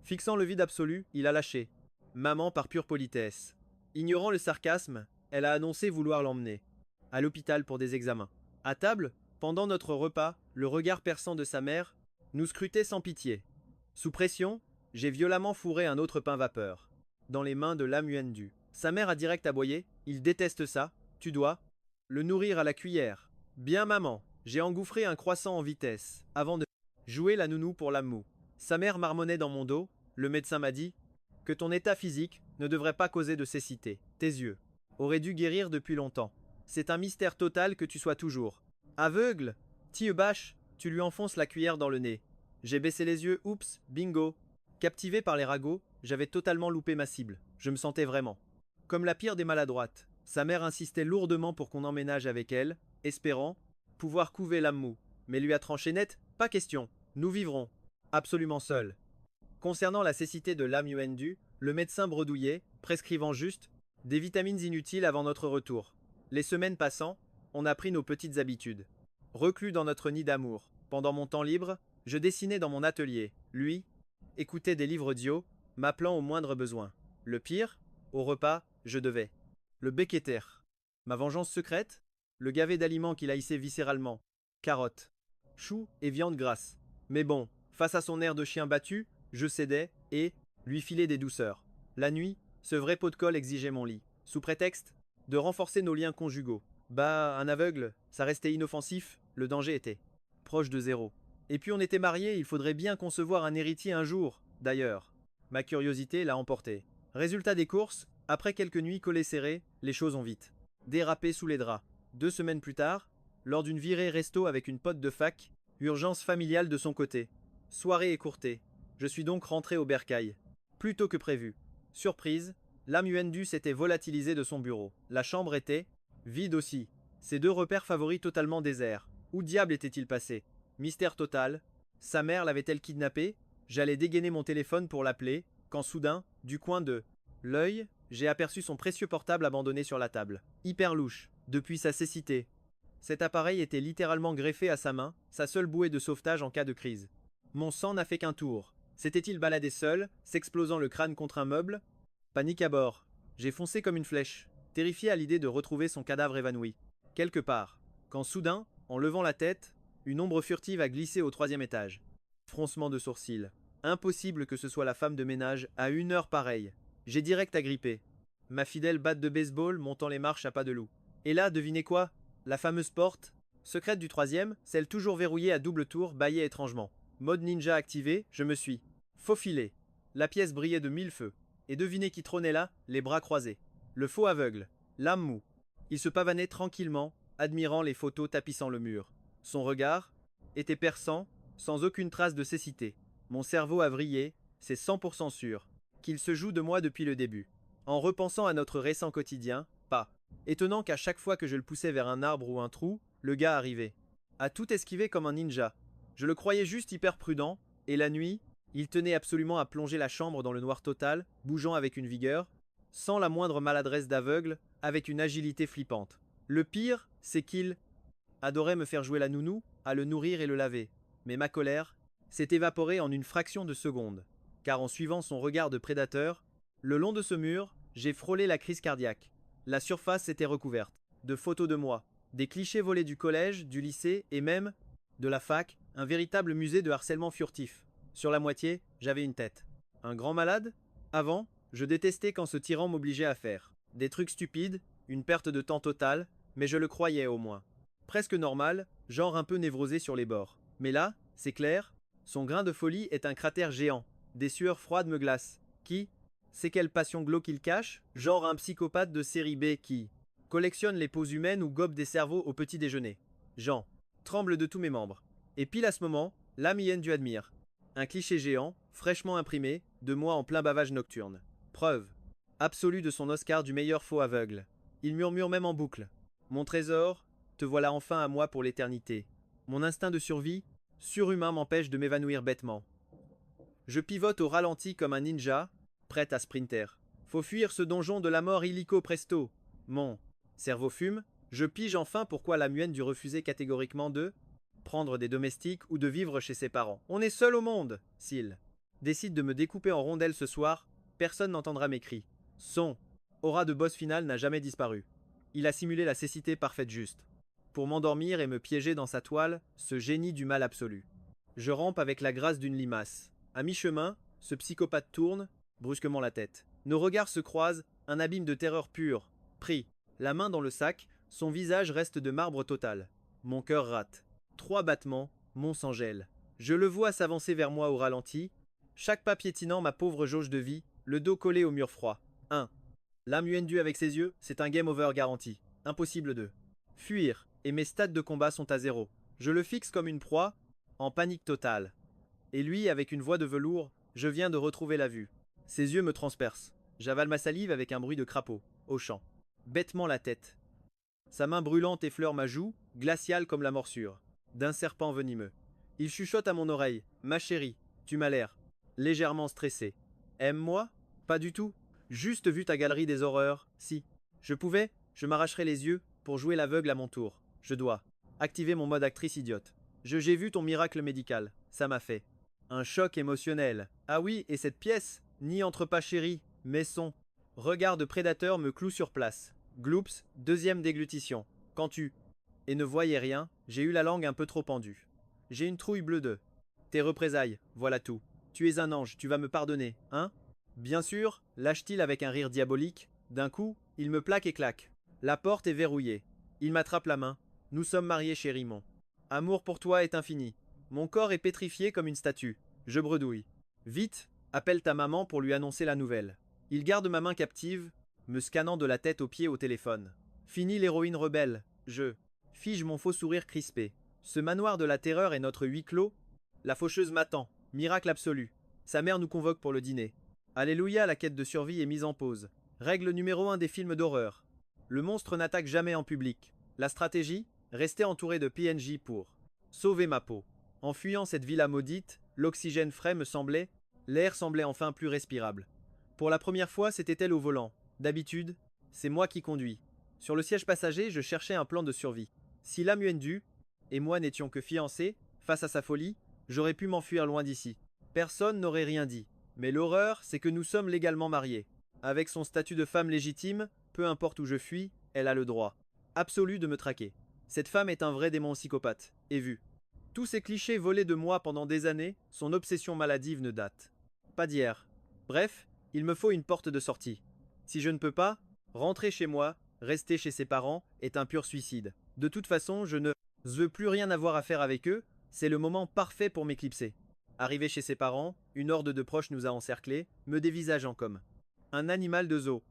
Fixant le vide absolu, il a lâché. Maman par pure politesse. Ignorant le sarcasme, elle a annoncé vouloir l'emmener. À l'hôpital pour des examens. À table, pendant notre repas, le regard perçant de sa mère nous scrutait sans pitié. Sous pression, j'ai violemment fourré un autre pain vapeur. Dans les mains de Lam Yuandu. Sa mère a direct aboyé. Il déteste ça. Tu dois le nourrir à la cuillère. Bien maman. J'ai engouffré un croissant en vitesse, avant de jouer la nounou pour Lam Mou. Sa mère marmonnait dans mon dos. Le médecin m'a dit que ton état physique ne devrait pas causer de cécité. Tes yeux auraient dû guérir depuis longtemps. C'est un mystère total que tu sois toujours aveugle. Tiebash, tu lui enfonces la cuillère dans le nez. J'ai baissé les yeux, oups, bingo. Captivé par les ragots, j'avais totalement loupé ma cible. Je me sentais vraiment comme la pire des maladroites. Sa mère insistait lourdement pour qu'on emménage avec elle, espérant pouvoir couver l'âme mou. Mais lui a tranché net, pas question. Nous vivrons absolument seuls. Concernant la cécité de Lam Yuandu, le médecin bredouillait, prescrivant juste des vitamines inutiles avant notre retour. Les semaines passant, on a pris nos petites habitudes. Reclus dans notre nid d'amour, pendant mon temps libre, je dessinais dans mon atelier. Lui écoutait des livres audio, m'appelant au moindre besoin. Le pire, au repas, je devais le becqueter. Ma vengeance secrète, le gaver d'aliments qu'il haïssait viscéralement. Carottes, choux et viande grasse. Mais bon, face à son air de chien battu, je cédais et lui filais des douceurs. La nuit, ce vrai pot de colle exigeait mon lit, sous prétexte de renforcer nos liens conjugaux. Bah, un aveugle, ça restait inoffensif, le danger était proche de zéro. Et puis on était mariés, il faudrait bien concevoir un héritier un jour, d'ailleurs. Ma curiosité l'a emporté. Résultat des courses, après quelques nuits collées serrées, les choses ont vite dérapé sous les draps. 2 semaines plus tard, lors d'une virée resto avec une pote de fac, urgence familiale de son côté. Soirée écourtée. Je suis donc rentré au bercail. Plus tôt que prévu. Surprise, Lam Yuandu s'était volatilisé de son bureau. La chambre était vide aussi. Ses 2 repères favoris totalement déserts. Où diable était-il passé? Mystère total. Sa mère l'avait-elle kidnappé? J'allais dégainer mon téléphone pour l'appeler, quand soudain, du coin de l'œil, j'ai aperçu son précieux portable abandonné sur la table. Hyper louche, depuis sa cécité. Cet appareil était littéralement greffé à sa main, sa seule bouée de sauvetage en cas de crise. Mon sang n'a fait qu'un tour. S'était-il baladé seul, s'explosant le crâne contre un meuble? Panique à bord. J'ai foncé comme une flèche, terrifié à l'idée de retrouver son cadavre évanoui. Quelque part. Quand soudain, en levant la tête, une ombre furtive a glissé au 3e étage. Froncement de sourcils. Impossible que ce soit la femme de ménage à une heure pareille. J'ai direct agrippé. Ma fidèle batte de baseball montant les marches à pas de loup. Et là, devinez quoi? La fameuse porte, secrète du 3e, celle toujours verrouillée à double tour, bâillait étrangement. Mode ninja activé, je me suis faufilé. La pièce brillait de 1000 feux. Et devinez qui trônait là, les bras croisés. Le faux aveugle, l'âme mou. Il se pavanait tranquillement, admirant les photos tapissant le mur. Son regard était perçant, sans aucune trace de cécité. Mon cerveau a vrillé, c'est 100% sûr qu'il se joue de moi depuis le début. En repensant à notre récent quotidien, pas Étonnant qu'à chaque fois que je le poussais vers un arbre ou un trou, le gars arrivait. À tout esquiver comme un ninja. Je le croyais juste hyper prudent, et la nuit, il tenait absolument à plonger la chambre dans le noir total, bougeant avec une vigueur, sans la moindre maladresse d'aveugle, avec une agilité flippante. Le pire, c'est qu'il adorait me faire jouer la nounou, à le nourrir et le laver. Mais ma colère s'est évaporée en une fraction de seconde, car en suivant son regard de prédateur, le long de ce mur, j'ai frôlé la crise cardiaque. La surface était recouverte de photos de moi, des clichés volés du collège, du lycée et même de la fac, un véritable musée de harcèlement furtif. Sur la moitié, j'avais une tête. Un grand malade? Avant, je détestais quand ce tyran m'obligeait à faire des trucs stupides, une perte de temps totale, mais je le croyais au moins. Presque normal, genre un peu névrosé sur les bords. Mais là, c'est clair, son grain de folie est un cratère géant. Des sueurs froides me glacent. Qui? C'est quelle passion glauque il cache? Genre un psychopathe de série B qui collectionne les peaux humaines ou gobe des cerveaux au petit déjeuner. Jean tremble de tous mes membres. Et pile à ce moment, l'âme du admire. Un cliché géant, fraîchement imprimé, de moi en plein bavage nocturne. Preuve absolue de son Oscar du meilleur faux aveugle. Il murmure même en boucle. Mon trésor, te voilà enfin à moi pour l'éternité. Mon instinct de survie, surhumain, m'empêche de m'évanouir bêtement. Je pivote au ralenti comme un ninja, prêt à sprinter. Faut fuir ce donjon de la mort illico presto. Mon cerveau fume, je pige enfin pourquoi la muenne dut refuser catégoriquement de prendre des domestiques ou de vivre chez ses parents. On est seul au monde, s'il décide de me découper en rondelles ce soir, personne n'entendra mes cris. Son aura de boss final n'a jamais disparu. Il a simulé la cécité parfaite juste. Pour m'endormir et me piéger dans sa toile, ce génie du mal absolu. Je rampe avec la grâce d'une limace. À mi-chemin, ce psychopathe tourne, brusquement la tête. Nos regards se croisent, un abîme de terreur pure. Pris, la main dans le sac, son visage reste de marbre total. Mon cœur rate. 3 battements, mon sang gèle. Je le vois s'avancer vers moi au ralenti, chaque pas piétinant ma pauvre jauge de vie, le dos collé au mur froid. 1. L'âme UNDU avec ses yeux, c'est un game over garanti. Impossible de fuir, et mes stats de combat sont à 0. Je le fixe comme une proie, en panique totale. Et lui, avec une voix de velours, je viens de retrouver la vue. Ses yeux me transpercent. J'avale ma salive avec un bruit de crapaud, au champ. Bêtement la tête. Sa main brûlante effleure ma joue, glaciale comme la morsure d'un serpent venimeux. Il chuchote à mon oreille. Ma chérie, tu m'as l'air légèrement stressé. Aime-moi? Pas du tout. Juste vu ta galerie des horreurs. Si je pouvais, je m'arracherais les yeux pour jouer l'aveugle à mon tour. Je dois activer mon mode actrice idiote. J'ai vu ton miracle médical. Ça m'a fait un choc émotionnel. Ah oui, et cette pièce, n'y entre pas chérie, mais son regard de prédateur me cloue sur place. Gloops, deuxième déglutition. Quand tu et ne voyais rien, j'ai eu la langue un peu trop pendue. J'ai une trouille bleue de tes représailles, voilà tout. Tu es un ange, tu vas me pardonner, hein? Bien sûr, lâche-t-il avec un rire diabolique. D'un coup, il me plaque et claque. La porte est verrouillée. Il m'attrape la main. Nous sommes mariés, chéri mon amour pour toi est infini. Mon corps est pétrifié comme une statue. Je bredouille. Vite, appelle ta maman pour lui annoncer la nouvelle. Il garde ma main captive, me scannant de la tête aux pieds au téléphone. Fini l'héroïne rebelle. Je fige mon faux sourire crispé. Ce manoir de la terreur est notre huis clos. La faucheuse m'attend. Miracle absolu. Sa mère nous convoque pour le dîner. Alléluia, la quête de survie est mise en pause. Règle numéro 1 des films d'horreur. Le monstre n'attaque jamais en public. La stratégie? Rester entouré de PNJ pour sauver ma peau. En fuyant cette villa maudite, l'oxygène frais me semblait, l'air semblait enfin plus respirable. Pour la première fois, c'était elle au volant. D'habitude, c'est moi qui conduis. Sur le siège passager, je cherchais un plan de survie. Si l'âme UNDU et moi n'étions que fiancés, face à sa folie, j'aurais pu m'enfuir loin d'ici. Personne n'aurait rien dit. Mais l'horreur, c'est que nous sommes légalement mariés. Avec son statut de femme légitime, peu importe où je fuis, elle a le droit absolu de me traquer. Cette femme est un vrai démon psychopathe, et vu tous ces clichés volés de moi pendant des années, son obsession maladive ne date pas d'hier. Bref, il me faut une porte de sortie. Si je ne peux pas, rentrer chez moi, rester chez ses parents, est un pur suicide. De toute façon, je ne veux plus rien avoir à faire avec eux, c'est le moment parfait pour m'éclipser. Arrivé chez ses parents, une horde de proches nous a encerclés, me dévisageant comme un animal de zoo.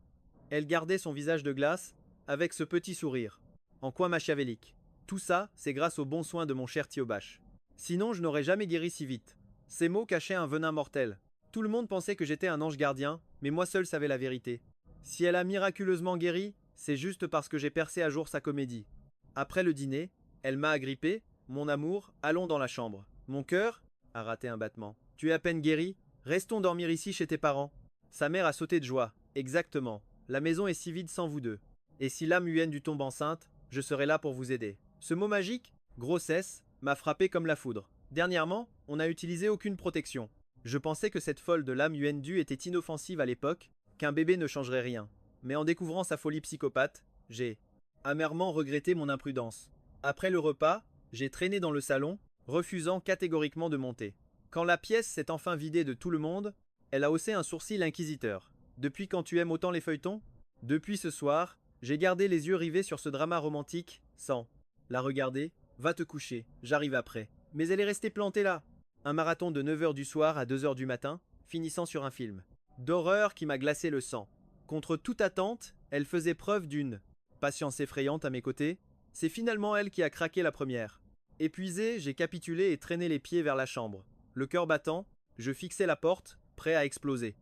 Elle gardait son visage de glace, avec ce petit sourire, en coin machiavélique. Tout ça, c'est grâce aux bons soins de mon cher Thiobache. Sinon, je n'aurais jamais guéri si vite. Ces mots cachaient un venin mortel. Tout le monde pensait que j'étais un ange gardien, mais moi seul savais la vérité. Si elle a miraculeusement guéri, C'est juste parce que j'ai percé à jour sa comédie. Après le dîner, elle m'a agrippé. Mon amour, allons dans la chambre. Mon cœur a raté un battement. Tu es à peine guéri? Restons dormir ici chez tes parents. Sa mère a sauté de joie. Exactement. La maison est si vide sans vous deux. Et si l'âme humaine du tombe enceinte, je serai là pour vous aider. Ce mot magique, grossesse, m'a frappé comme la foudre. Dernièrement, on n'a utilisé aucune protection. Je pensais que cette folle de l'âme Yuendu était inoffensive à l'époque, qu'un bébé ne changerait rien. Mais en découvrant sa folie psychopathe, j'ai amèrement regretté mon imprudence. Après le repas, j'ai traîné dans le salon, refusant catégoriquement de monter. Quand la pièce s'est enfin vidée de tout le monde, elle a haussé un sourcil inquisiteur. Depuis quand tu aimes autant les feuilletons? Depuis ce soir, j'ai gardé les yeux rivés sur ce drama romantique, sans la regarder. Va te coucher, j'arrive après. Mais elle est restée plantée là. Un marathon de 9 heures du soir à 2 heures du matin, finissant sur un film d'horreur qui m'a glacé le sang. Contre toute attente, elle faisait preuve d'une patience effrayante à mes côtés. C'est finalement elle qui a craqué la première. Épuisé, j'ai capitulé et traîné les pieds vers la chambre. Le cœur battant, je fixais la porte, prêt à exploser.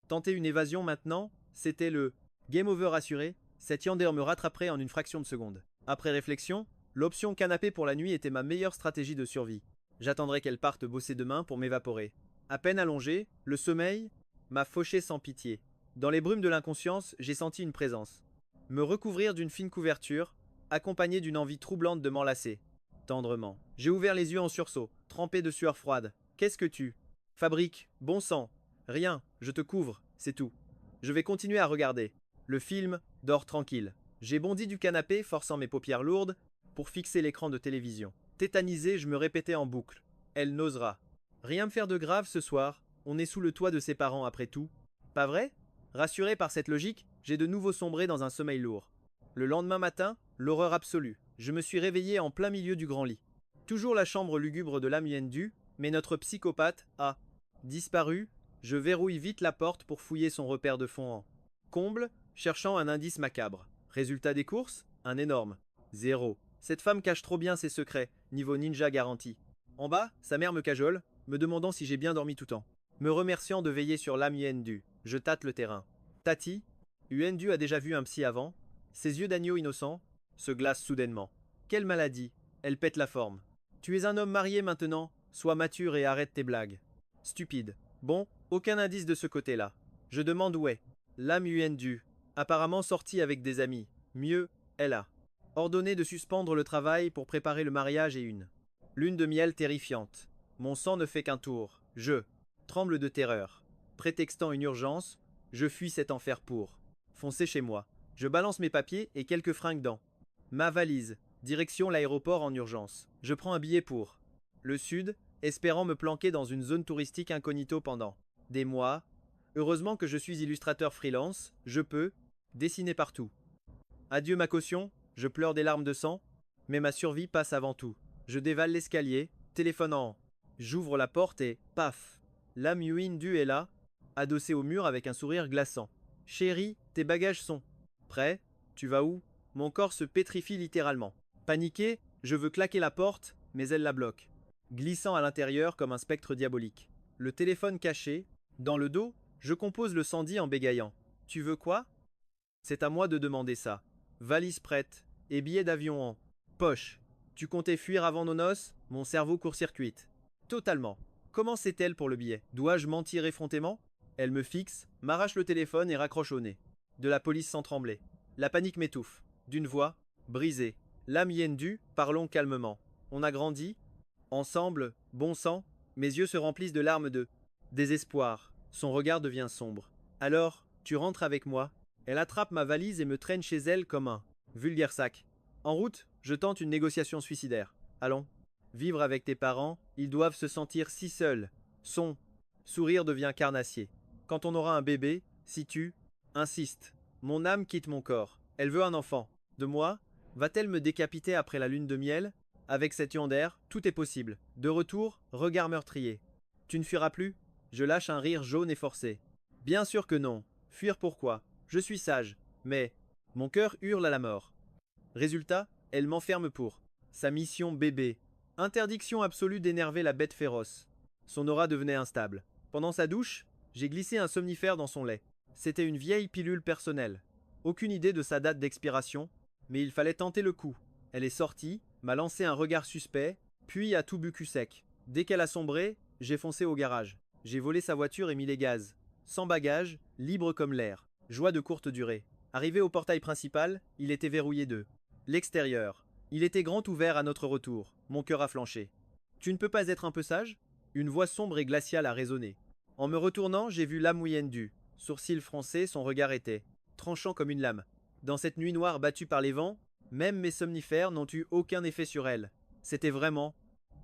Tenter une évasion maintenant, c'était le game over assuré. Cette yandere me rattraperait en une fraction de seconde. Après réflexion, l'option canapé pour la nuit était ma meilleure stratégie de survie. J'attendrais qu'elle parte bosser demain pour m'évaporer. À peine allongé, le sommeil m'a fauché sans pitié. Dans les brumes de l'inconscience, j'ai senti une présence. Me recouvrir d'une fine couverture, accompagnée d'une envie troublante de m'enlacer. Tendrement. J'ai ouvert les yeux en sursaut, trempé de sueur froide. Qu'est-ce que tu fabriques? Bon sang. Rien, je te couvre, c'est tout. Je vais continuer à regarder. Le film dort tranquille. J'ai bondi du canapé, forçant mes paupières lourdes, pour fixer l'écran de télévision. Tétanisé, je me répétais en boucle. Elle n'osera rien me faire de grave ce soir, on est sous le toit de ses parents après tout. Pas vrai? Rassuré par cette logique, j'ai de nouveau sombré dans un sommeil lourd. Le lendemain matin, l'horreur absolue. Je me suis réveillé en plein milieu du grand lit. Toujours la chambre lugubre de l'âme Yuendu, mais notre psychopathe a disparu. Je verrouille vite la porte pour fouiller son repère de fond en comble, cherchant un indice macabre. Résultat des courses? Un énorme 0. Cette femme cache trop bien ses secrets, niveau ninja garanti. En bas, sa mère me cajole, me demandant si j'ai bien dormi tout temps. Me remerciant de veiller sur l'âme Yuendu, je tâte le terrain. Tati, Yuendu a déjà vu un psy avant. Ses yeux d'agneau innocent se glacent soudainement. Quelle maladie? Elle pète la forme. Tu es un homme marié maintenant, sois mature et arrête tes blagues. Stupide. Bon, aucun indice de ce côté-là. Je demande où est l'âme Yuendu, apparemment sortie avec des amis. Mieux, elle a ordonné de suspendre le travail pour préparer le mariage et une lune de miel terrifiante. Mon sang ne fait qu'un tour. Je tremble de terreur. Prétextant une urgence, je fuis cet enfer pour foncer chez moi. Je balance mes papiers et quelques fringues dans ma valise. Direction l'aéroport en urgence. Je prends un billet pour le sud, espérant me planquer dans une zone touristique incognito pendant des mois. Heureusement que je suis illustrateur freelance, je peux dessiner partout. Adieu ma caution, je pleure des larmes de sang, mais ma survie passe avant tout. Je dévale l'escalier, téléphonant. J'ouvre la porte et paf, l'âme Yuendu est là, adossée au mur avec un sourire glaçant. Chérie, tes bagages sont prêts? Tu vas où? Mon corps se pétrifie littéralement. Paniqué, je veux claquer la porte, mais elle la bloque, glissant à l'intérieur comme un spectre diabolique. Le téléphone caché, dans le dos, je compose le sans-dit en bégayant. Tu veux quoi? C'est à moi de demander ça. Valise prête, et billet d'avion en poche. Tu comptais fuir avant nos noces? Mon cerveau court-circuite. Totalement. Comment c'est-elle pour le billet? Dois-je mentir effrontément? Elle me fixe, m'arrache le téléphone et raccroche au nez. De la police sans trembler. La panique m'étouffe. D'une voix brisée. L'âme Yuendu, parlons calmement. On a grandi ensemble, bon sang. Mes yeux se remplissent de larmes de désespoir. Son regard devient sombre. Alors, tu rentres avec moi? Elle attrape ma valise et me traîne chez elle comme un vulgaire sac. En route, je tente une négociation suicidaire. Allons. Vivre avec tes parents, ils doivent se sentir si seuls. Son sourire devient carnassier. Quand on aura un bébé, si tu insistes, mon âme quitte mon corps. Elle veut un enfant. De moi? Va-t-elle me décapiter après la lune de miel? Avec cette yandere, tout est possible. De retour, regard meurtrier. Tu ne fuiras plus? Je lâche un rire jaune et forcé. Bien sûr que non. Fuir pourquoi? Je suis sage. Mais mon cœur hurle à la mort. Résultat, elle m'enferme pour sa mission bébé. Interdiction absolue d'énerver la bête féroce. Son aura devenait instable. Pendant sa douche, j'ai glissé un somnifère dans son lait. C'était une vieille pilule personnelle. Aucune idée de sa date d'expiration, mais il fallait tenter le coup. Elle est sortie, m'a lancé un regard suspect, puis a tout bu cul sec. Dès qu'elle a sombré, j'ai foncé au garage. J'ai volé sa voiture et mis les gaz. Sans bagage, libre comme l'air. Joie de courte durée. Arrivé au portail principal, il était verrouillé de l'extérieur. Il était grand ouvert à notre retour. Mon cœur a flanché. Tu ne peux pas être un peu sage? Une voix sombre et glaciale a résonné. En me retournant, j'ai vu l'âme du. Sourcils froncés, son regard était tranchant comme une lame. Dans cette nuit noire battue par les vents, même mes somnifères n'ont eu aucun effet sur elle. C'était vraiment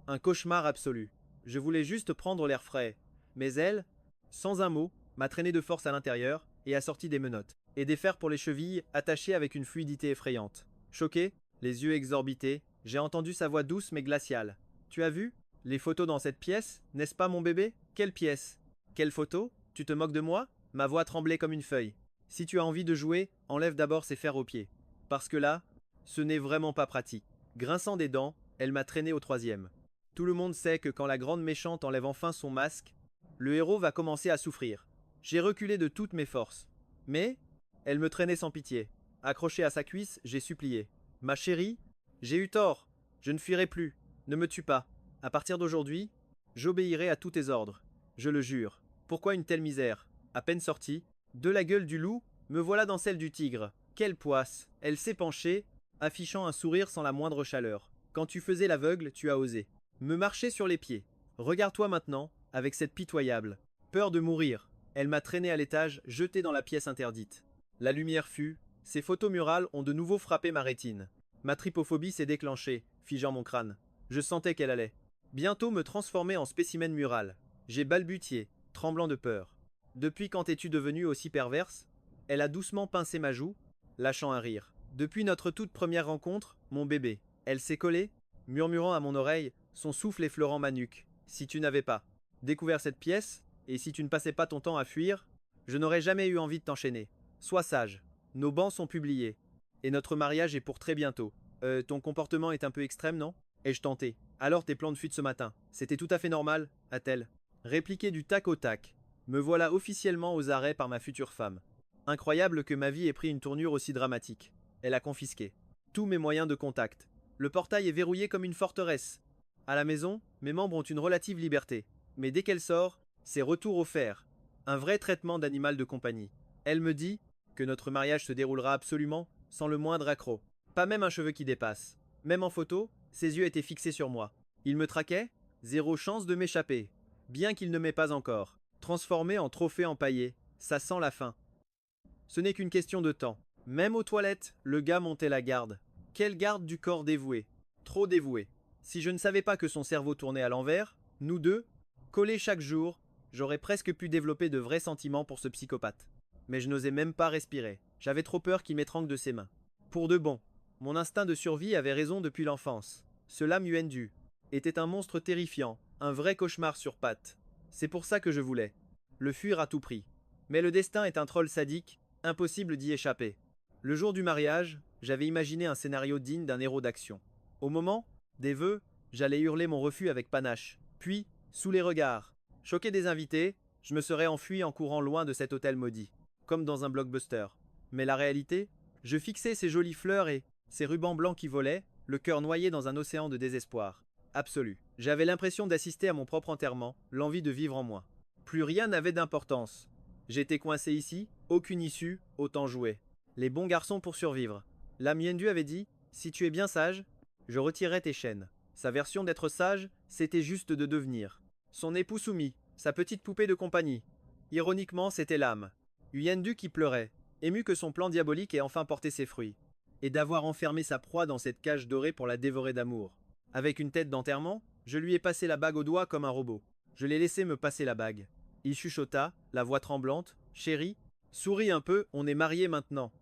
un cauchemar absolu. Je voulais juste prendre l'air frais. Mais elle, sans un mot, m'a traîné de force à l'intérieur et a sorti des menottes et des fers pour les chevilles attachés avec une fluidité effrayante. Choqué, les yeux exorbités, j'ai entendu sa voix douce mais glaciale. Tu as vu les photos dans cette pièce, n'est-ce pas mon bébé? Quelle pièce? Quelle photo? Tu te moques de moi? Ma voix tremblait comme une feuille. Si tu as envie de jouer, enlève d'abord ces fers aux pieds. Parce que là, ce n'est vraiment pas pratique. Grinçant des dents, elle m'a traîné au troisième. Tout le monde sait que quand la grande méchante enlève enfin son masque, le héros va commencer à souffrir. J'ai reculé de toutes mes forces. Mais, elle me traînait sans pitié. Accroché à sa cuisse, j'ai supplié. Ma chérie, j'ai eu tort. Je ne fuirai plus. Ne me tue pas. À partir d'aujourd'hui, j'obéirai à tous tes ordres. Je le jure. Pourquoi une telle misère? À peine sortie, de la gueule du loup, me voilà dans celle du tigre. Quelle poisse! Elle s'est penchée, affichant un sourire sans la moindre chaleur. Quand tu faisais l'aveugle, tu as osé. Me marcher sur les pieds. Regarde-toi maintenant, avec cette pitoyable peur de mourir. Elle m'a traîné à l'étage, jeté dans la pièce interdite. La lumière fut. Ces photos murales ont de nouveau frappé ma rétine. Ma trypophobie s'est déclenchée, figeant mon crâne. Je sentais qu'elle allait bientôt me transformer en spécimen mural. J'ai balbutié, tremblant de peur. Depuis quand es-tu devenue aussi perverse? Elle a doucement pincé ma joue, lâchant un rire. Depuis notre toute première rencontre, mon bébé. Elle s'est collée, murmurant à mon oreille, son souffle effleurant ma nuque. Si tu n'avais pas découvert cette pièce, et si tu ne passais pas ton temps à fuir, je n'aurais jamais eu envie de t'enchaîner. Sois sage. Nos bans sont publiés. Et notre mariage est pour très bientôt. Ton comportement est un peu extrême, non? Ai-je tenté? Alors tes plans de fuite ce matin, c'était tout à fait normal, a-t-elle répliqué du tac au tac. Me voilà officiellement aux arrêts par ma future femme. Incroyable que ma vie ait pris une tournure aussi dramatique. Elle a confisqué tous mes moyens de contact. Le portail est verrouillé comme une forteresse. À la maison, mes membres ont une relative liberté. Mais dès qu'elle sort, c'est retour au fer. Un vrai traitement d'animal de compagnie. Elle me dit que notre mariage se déroulera absolument sans le moindre accroc. Pas même un cheveu qui dépasse. Même en photo, ses yeux étaient fixés sur moi. Il me traquait, zéro chance de m'échapper. Bien qu'il ne m'ait pas encore. Transformé en trophée empaillé, ça sent la fin. Ce n'est qu'une question de temps. Même aux toilettes, le gars montait la garde. Quelle garde du corps dévoué. Trop dévoué. Si je ne savais pas que son cerveau tournait à l'envers, nous deux, collés chaque jour, j'aurais presque pu développer de vrais sentiments pour ce psychopathe. Mais je n'osais même pas respirer. J'avais trop peur qu'il m'étrangle de ses mains. Pour de bon. Mon instinct de survie avait raison depuis l'enfance. Ce Lam Yuandu était un monstre terrifiant, un vrai cauchemar sur pattes. C'est pour ça que je voulais le fuir à tout prix. Mais le destin est un troll sadique, impossible d'y échapper. Le jour du mariage, j'avais imaginé un scénario digne d'un héros d'action. Au moment des vœux, j'allais hurler mon refus avec panache. Puis, sous les regards, choqué des invités, je me serais enfui en courant loin de cet hôtel maudit, comme dans un blockbuster. Mais la réalité, je fixais ces jolies fleurs et ces rubans blancs qui volaient, le cœur noyé dans un océan de désespoir. Absolu. J'avais l'impression d'assister à mon propre enterrement, l'envie de vivre en moi. Plus rien n'avait d'importance. J'étais coincé ici, aucune issue, autant jouer. Les bons garçons pour survivre. La Miendu avait dit, si tu es bien sage, je retirerai tes chaînes. Sa version d'être sage, c'était juste de devenir. Son époux soumis, sa petite poupée de compagnie. Ironiquement, c'était l'âme. Yuendu qui pleurait, ému que son plan diabolique ait enfin porté ses fruits. Et d'avoir enfermé sa proie dans cette cage dorée pour la dévorer d'amour. Avec une tête d'enterrement, je lui ai passé la bague au doigt comme un robot. Je l'ai laissé me passer la bague. Il chuchota, la voix tremblante, chérie, souris un peu, on est mariés maintenant.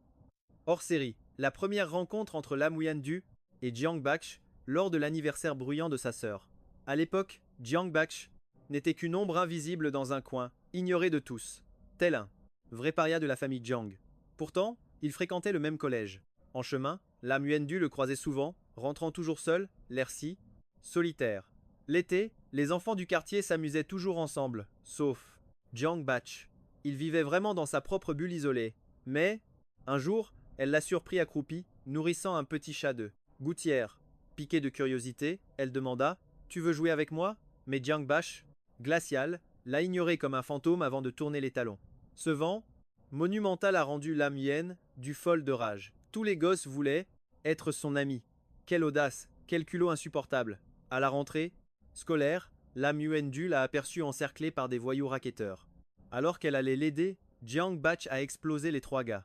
Hors série, la première rencontre entre Lam Yuandu et Jiang Baksh lors de l'anniversaire bruyant de sa sœur. À l'époque, Jiang Baksh n'était qu'une ombre invisible dans un coin, ignorée de tous. Tel un vrai paria de la famille Jiang. Pourtant, ils fréquentaient le même collège. En chemin, Lam Yuandu le croisait souvent, rentrant toujours seul, l'air si solitaire. L'été, les enfants du quartier s'amusaient toujours ensemble, sauf Jiang Baksh. Il vivait vraiment dans sa propre bulle isolée. Mais Un jour, elle l'a surpris accroupi, nourrissant un petit chat de gouttière. Piquée de curiosité, elle demanda: Tu veux jouer avec moi? Mais Jiang Bash, glacial, l'a ignoré comme un fantôme avant de tourner les talons. Ce vent monumental a rendu Lam Yen du folle de rage. Tous les gosses voulaient être son ami. Quelle audace, quel culot insupportable. À la rentrée scolaire, Lam Yuendu l'a aperçue encerclée par des voyous racketteurs. Alors qu'elle allait l'aider, Jiang Bach a explosé les trois gars.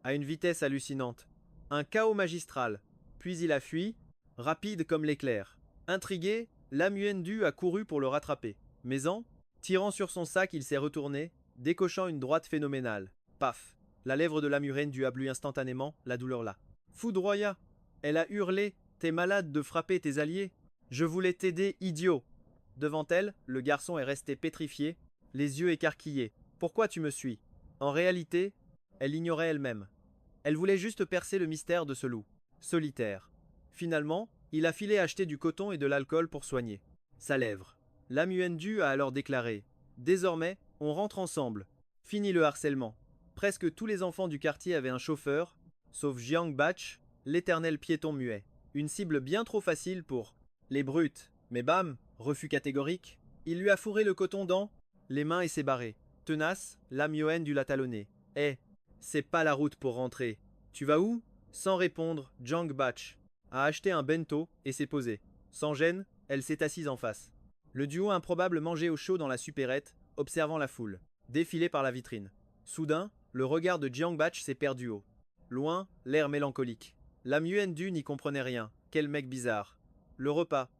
À une vitesse hallucinante. Un chaos magistral. Puis il a fui, rapide comme l'éclair. Intrigué, Lam Yuendu a couru pour le rattraper. Mais tirant sur son sac, il s'est retourné, décochant une droite phénoménale. Paf! La lèvre de Lam Yuendu a bu instantanément, la douleur là. Foudroya! Elle a hurlé: T'es malade de frapper tes alliés? Je voulais t'aider, idiot! Devant elle, le garçon est resté pétrifié, les yeux écarquillés. Pourquoi tu me suis? En réalité, elle l'ignorait elle-même. Elle voulait juste percer le mystère de ce loup. Solitaire. Finalement, il a filé acheter du coton et de l'alcool pour soigner sa lèvre. Lam Yuendu a alors déclaré: Désormais, on rentre ensemble. Fini le harcèlement. Presque tous les enfants du quartier avaient un chauffeur, sauf Jiang Bach, l'éternel piéton muet. Une cible bien trop facile pour les brutes. Mais bam, refus catégorique. Il lui a fourré le coton dans les mains et s'est barré. Tenace, Lam Yuendu l'a talonné. C'est pas la route pour rentrer. Tu vas où? Sans répondre, Jiang Bach a acheté un bento et s'est posé. Sans gêne, elle s'est assise en face. Le duo improbable mangeait au chaud dans la supérette, observant la foule, défiler par la vitrine. Soudain, le regard de Jiang Bach s'est perdu haut. Loin, l'air mélancolique. Lam Yuendu n'y comprenait rien. Quel mec bizarre. Le repas.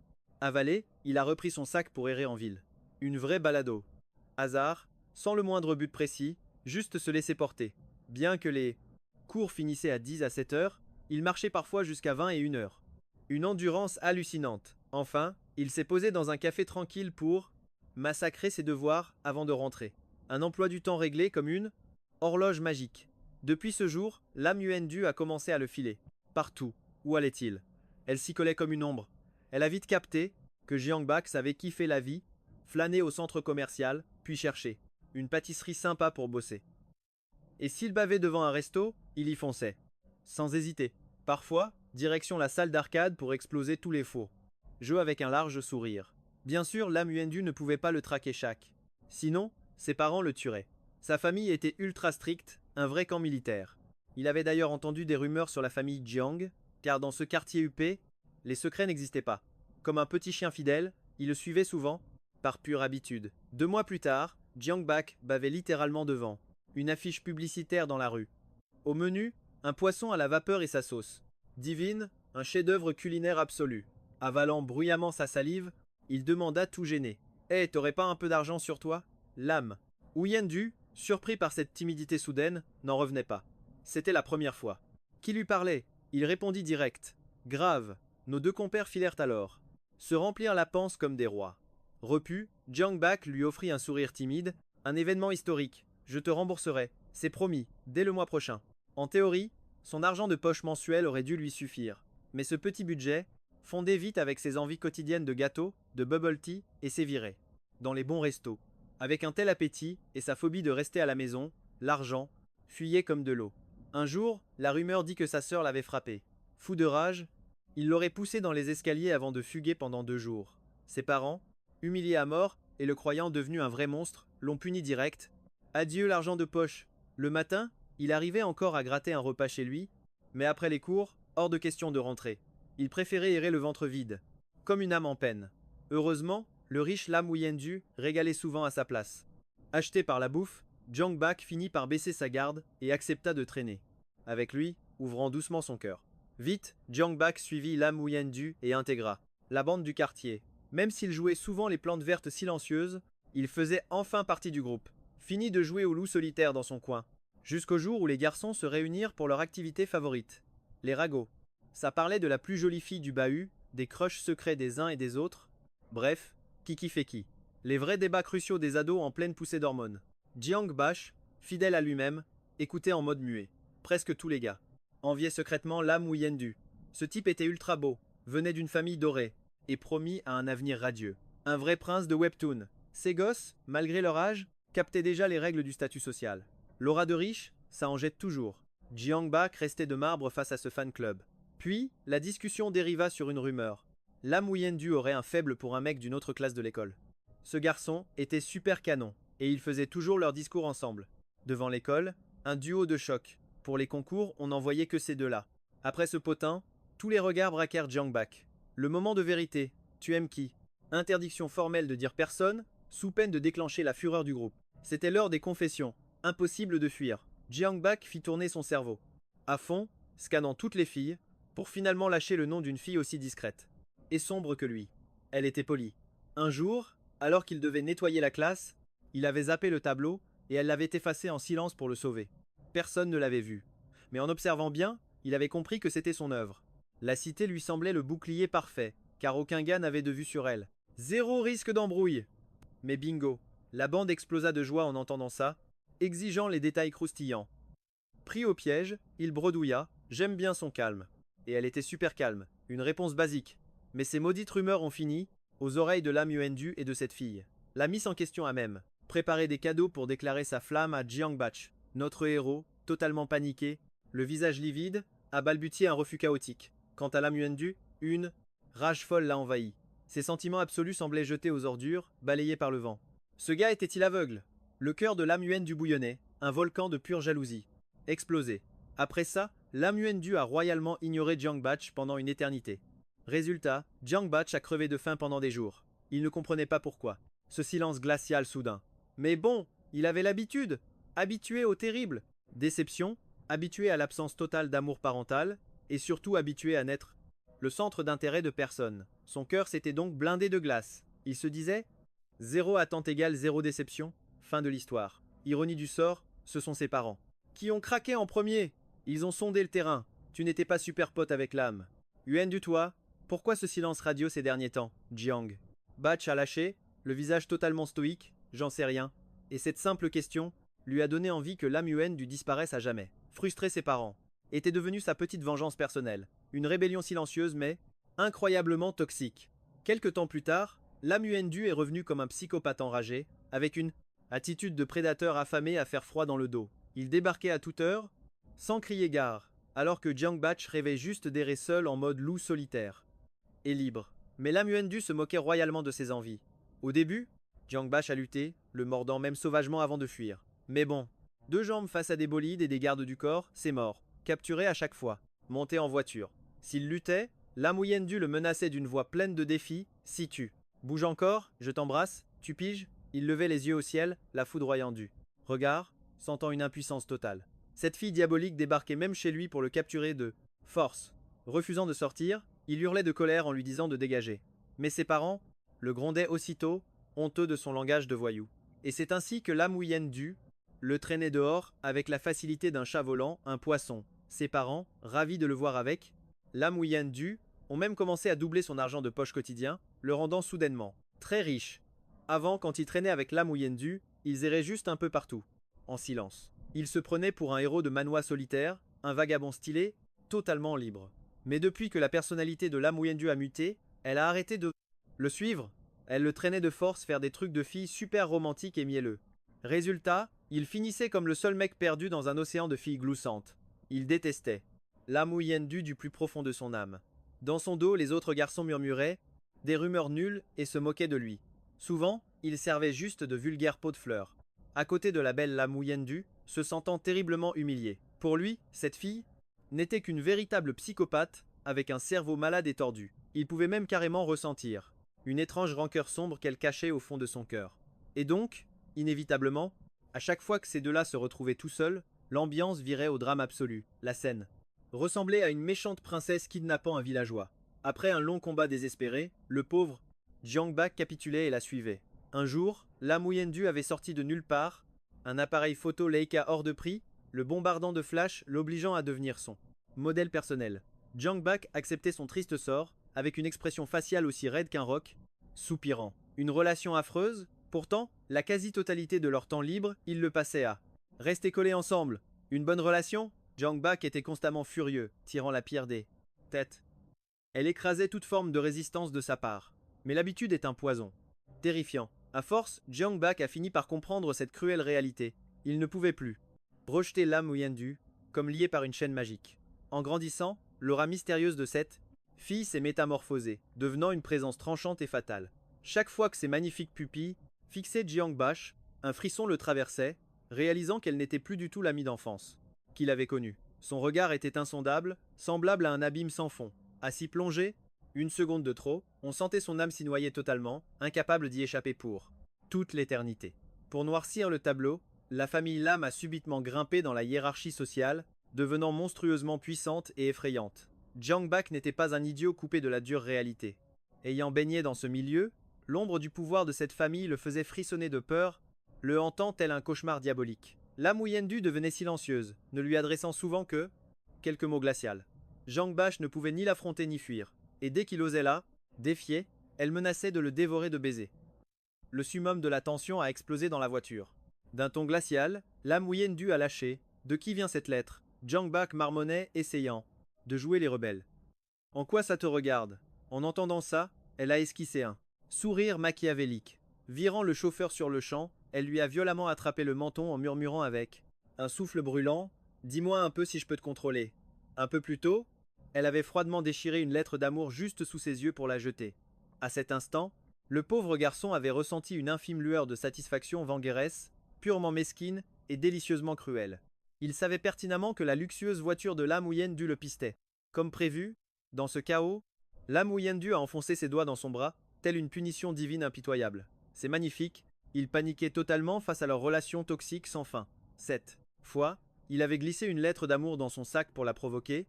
Avalé, il a repris son sac pour errer en ville. Une vraie balado. Hasard, sans le moindre but précis, juste se laisser porter. Bien que les cours finissaient à 10 à 7 heures, il marchait parfois jusqu'à 20 et 1 heure. Une endurance hallucinante. Enfin, il s'est posé dans un café tranquille pour massacrer ses devoirs avant de rentrer. Un emploi du temps réglé comme une horloge magique. Depuis ce jour, Lam Yuendu a commencé à le filer. Partout. Où allait-il? Elle s'y collait comme une ombre. Elle a vite capté que Jiang Bak savait kiffer la vie, flâner au centre commercial, puis chercher une pâtisserie sympa pour bosser. Et s'il bavait devant un resto, il y fonçait. Sans hésiter. Parfois, direction la salle d'arcade pour exploser tous les faux jeux avec un large sourire. Bien sûr, Lam Yuendu ne pouvait pas le traquer chaque. Sinon, ses parents le tueraient. Sa famille était ultra stricte, un vrai camp militaire. Il avait d'ailleurs entendu des rumeurs sur la famille Jiang, car dans ce quartier huppé, les secrets n'existaient pas. Comme un petit chien fidèle, il le suivait souvent, par pure habitude. 2 mois plus tard, Jiang Bak bavait littéralement devant une affiche publicitaire dans la rue. Au menu, un poisson à la vapeur et sa sauce. Divine, un chef-d'œuvre culinaire absolu. Avalant bruyamment sa salive, il demanda tout gêné: T'aurais pas un peu d'argent sur toi? Lam Yuendu, surpris par cette timidité soudaine, n'en revenait pas. C'était la première fois. Qui lui parlait? Il répondit direct. Grave. Nos 2 compères filèrent alors. Se remplirent la panse comme des rois. Repu, Jiang Bak lui offrit un sourire timide. Un événement historique. Je te rembourserai. C'est promis, dès le mois prochain. En théorie, son argent de poche mensuel aurait dû lui suffire. Mais ce petit budget fondait vite avec ses envies quotidiennes de gâteaux, de bubble tea et ses virées. Dans les bons restos. Avec un tel appétit et sa phobie de rester à la maison, l'argent fuyait comme de l'eau. Un jour, la rumeur dit que sa sœur l'avait frappé. Fou de rage, il l'aurait poussé dans les escaliers avant de fuguer pendant 2 jours. Ses parents, humiliés à mort et le croyant devenu un vrai monstre, l'ont puni direct. Adieu l'argent de poche. Le matin, il arrivait encore à gratter un repas chez lui, mais après les cours, hors de question de rentrer. Il préférait errer le ventre vide, comme une âme en peine. Heureusement, le riche Lam Yuendu régalait souvent à sa place. Acheté par la bouffe, Jiang Bak finit par baisser sa garde et accepta de traîner avec lui, ouvrant doucement son cœur. Vite, Jiang Bak suivit Lam Yuendu et intégra la bande du quartier. Même s'il jouait souvent les plantes vertes silencieuses, il faisait enfin partie du groupe. Fini de jouer au loup solitaire dans son coin. Jusqu'au jour où les garçons se réunirent pour leur activité favorite. Les ragots. Ça parlait de la plus jolie fille du bahut, des crushs secrets des uns et des autres. Bref, qui fait qui. Les vrais débats cruciaux des ados en pleine poussée d'hormones. Jiang Bash, fidèle à lui-même, écoutait en mode muet. Presque tous les gars enviaient secrètement Lam Yuendu. Ce type était ultra beau, venait d'une famille dorée, et promis à un avenir radieux. Un vrai prince de webtoon. Ces gosses, malgré leur âge, captaient déjà les règles du statut social. L'aura de riche, ça en jette toujours. Jiang Bak restait de marbre face à ce fan club. Puis, la discussion dériva sur une rumeur. Lam Huyendu aurait un faible pour un mec d'une autre classe de l'école. Ce garçon était super canon, et ils faisaient toujours leur discours ensemble. Devant l'école, un duo de choc. Pour les concours, on n'en voyait que ces deux-là. Après ce potin, tous les regards braquèrent Jiang Bak. Le moment de vérité. Tu aimes qui? Interdiction formelle de dire personne, sous peine de déclencher la fureur du groupe. C'était l'heure des confessions. Impossible de fuir. Jiang Bak fit tourner son cerveau. À fond, scannant toutes les filles, pour finalement lâcher le nom d'une fille aussi discrète. Et sombre que lui. Elle était polie. Un jour, alors qu'il devait nettoyer la classe, il avait zappé le tableau et elle l'avait effacé en silence pour le sauver. Personne ne l'avait vu. Mais en observant bien, il avait compris que c'était son œuvre. La cité lui semblait le bouclier parfait, car aucun gars n'avait de vue sur elle. Zéro risque d'embrouille. Mais bingo, la bande explosa de joie en entendant ça, exigeant les détails croustillants. Pris au piège, il bredouilla, j'aime bien son calme. Et elle était super calme, une réponse basique. Mais ces maudites rumeurs ont fini, aux oreilles de Lam Huyendu et de cette fille. La mise en question a même préparé des cadeaux pour déclarer sa flamme à Jiang Bak. Notre héros, totalement paniqué, le visage livide, a balbutié un refus chaotique. Quant à Lam Huyendu, une rage folle l'a envahi. Ses sentiments absolus semblaient jetés aux ordures, balayés par le vent. Ce gars était-il aveugle? Le cœur de Lam Huyendu bouillonnait, un volcan de pure jalousie. Explosé. Après ça, Lam Huyendu a royalement ignoré Jiang Bak pendant une éternité. Résultat, Jiang Bak a crevé de faim pendant des jours. Il ne comprenait pas pourquoi. Ce silence glacial soudain. Mais bon, il avait l'habitude. Habitué au terrible. Déception, habitué à l'absence totale d'amour parental, et surtout habitué à n'être le centre d'intérêt de personne. Son cœur s'était donc blindé de glace. Il se disait zéro attente égale zéro déception. Fin de l'histoire. Ironie du sort, ce sont ses parents. Qui ont craqué en premier. Ils ont sondé le terrain. Tu n'étais pas super pote avec l'âme. Huyendu toi, pourquoi ce silence radio ces derniers temps, Jiang? Bak a lâché, le visage totalement stoïque, j'en sais rien. Et cette simple question lui a donné envie que Lam Huyendu disparaisse à jamais. Frustré ses parents. Était devenue sa petite vengeance personnelle. Une rébellion silencieuse mais incroyablement toxique. Quelque temps plus tard, Lam Huyendu est revenu comme un psychopathe enragé, avec une attitude de prédateur affamé à faire froid dans le dos. Il débarquait à toute heure, sans crier gare, alors que Jiang Bak rêvait juste d'errer seul en mode loup solitaire. Et libre. Mais Lam Huyendu se moquait royalement de ses envies. Au début, Jiang Bak a lutté, le mordant même sauvagement avant de fuir. Mais bon, deux jambes face à des bolides et des gardes du corps, c'est mort. Capturé à chaque fois. Monté en voiture. S'il luttait, Lam Huyendu le menaçait d'une voix pleine de défis, si tu bouges encore, je t'embrasse, tu piges. Il levait les yeux au ciel, la foudroyant du regard, sentant une impuissance totale. Cette fille diabolique débarquait même chez lui pour le capturer de force. Refusant de sortir, il hurlait de colère en lui disant de dégager. Mais ses parents le grondaient aussitôt, honteux de son langage de voyou. Et c'est ainsi que Lam Huyendu le traînait dehors avec la facilité d'un chat volant, un poisson. Ses parents, ravis de le voir avec Lam Huyendu, ont même commencé à doubler son argent de poche quotidien, le rendant soudainement très riche. Avant, quand il traînait avec Lam Huyendu, ils erraient juste un peu partout, en silence. Il se prenait pour un héros de manhwa solitaire, un vagabond stylé, totalement libre. Mais depuis que la personnalité de Lam Huyendu a muté, elle a arrêté de le suivre. Elle le traînait de force faire des trucs de filles super romantiques et mielleux. Résultat, il finissait comme le seul mec perdu dans un océan de filles gloussantes. Il détestait Lam Huyendu du plus profond de son âme. Dans son dos, les autres garçons murmuraient des rumeurs nulles et se moquaient de lui. Souvent, il servait juste de vulgaire pot de fleurs. À côté de la belle Lam Huyendu, se sentant terriblement humilié. Pour lui, cette fille n'était qu'une véritable psychopathe avec un cerveau malade et tordu. Il pouvait même carrément ressentir une étrange rancœur sombre qu'elle cachait au fond de son cœur. Et donc, inévitablement, à chaque fois que ces deux-là se retrouvaient tout seuls, l'ambiance virait au drame absolu. La scène ressemblait à une méchante princesse kidnappant un villageois. Après un long combat désespéré, le pauvre Jiang Bak capitulait et la suivait. Un jour, Lam Huyendu avait sorti de nulle part un appareil photo Leica hors de prix, le bombardant de flash l'obligeant à devenir son modèle personnel. Jiang Bak acceptait son triste sort, avec une expression faciale aussi raide qu'un roc, soupirant. Une relation affreuse, pourtant, la quasi-totalité de leur temps libre, ils le passaient à rester collés ensemble. Une bonne relation? Jiang Bak était constamment furieux, tirant la pierre des têtes. Elle écrasait toute forme de résistance de sa part. Mais l'habitude est un poison. Terrifiant. À force, Jiang Bak a fini par comprendre cette cruelle réalité. Il ne pouvait plus rejeter Lam Huyendu, comme liés par une chaîne magique. En grandissant, l'aura mystérieuse de cette fille s'est métamorphosée, devenant une présence tranchante et fatale. Chaque fois que ses magnifiques pupilles fixaient Jiang Bash, un frisson le traversait, réalisant qu'elle n'était plus du tout l'amie d'enfance qu'il avait connue. Son regard était insondable, semblable à un abîme sans fond. À s'y plonger, une seconde de trop, on sentait son âme s'y noyer totalement, incapable d'y échapper pour toute l'éternité. Pour noircir le tableau, la famille Lam a subitement grimpé dans la hiérarchie sociale, devenant monstrueusement puissante et effrayante. Jiang Bak n'était pas un idiot coupé de la dure réalité. Ayant baigné dans ce milieu, l'ombre du pouvoir de cette famille le faisait frissonner de peur, le hantant tel un cauchemar diabolique. Lam Huyendu devenait silencieuse, ne lui adressant souvent que quelques mots glaciaux. Jiang Bash ne pouvait ni l'affronter ni fuir, et dès qu'il osait la défier, elle menaçait de le dévorer de baisers. Le summum de la tension a explosé dans la voiture. D'un ton glacial, Lam Huyendu a lâché. De qui vient cette lettre? Jiang Bak marmonnait, essayant de jouer les rebelles. En quoi ça te regarde? En entendant ça, elle a esquissé un sourire machiavélique. Virant le chauffeur sur le champ, elle lui a violemment attrapé le menton en murmurant avec un souffle brûlant: dis-moi un peu si je peux te contrôler. Un peu plus tôt, elle avait froidement déchiré une lettre d'amour juste sous ses yeux pour la jeter. À cet instant, le pauvre garçon avait ressenti une infime lueur de satisfaction vengeresse, purement mesquine et délicieusement cruelle. Il savait pertinemment que la luxueuse voiture de Lam Huyendu le pistait. Comme prévu, dans ce chaos, Lam Huyendu a enfoncé ses doigts dans son bras, telle une punition divine impitoyable. C'est magnifique, il paniquait totalement face à leur relation toxique sans fin. Cette fois, il avait glissé une lettre d'amour dans son sac pour la provoquer,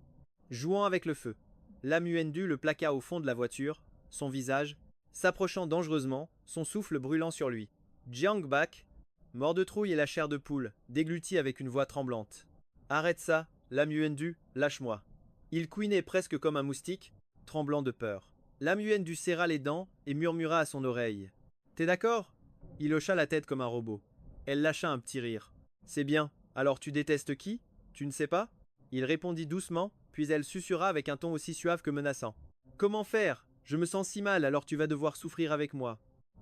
jouant avec le feu. Lam Huyendu le plaqua au fond de la voiture, son visage s'approchant dangereusement, son souffle brûlant sur lui. Jiang Bak, mort de trouille et la chair de poule, déglutit avec une voix tremblante. Arrête ça, Lam Huyendu, lâche-moi. Il couinait presque comme un moustique, tremblant de peur. Lam Huyendu serra les dents et murmura à son oreille. T'es d'accord? Il hocha la tête comme un robot. Elle lâcha un petit rire. C'est bien, alors tu détestes qui? Tu ne sais pas? Il répondit doucement, puis elle susurra avec un ton aussi suave que menaçant. Comment faire? Je me sens si mal, alors tu vas devoir souffrir avec moi.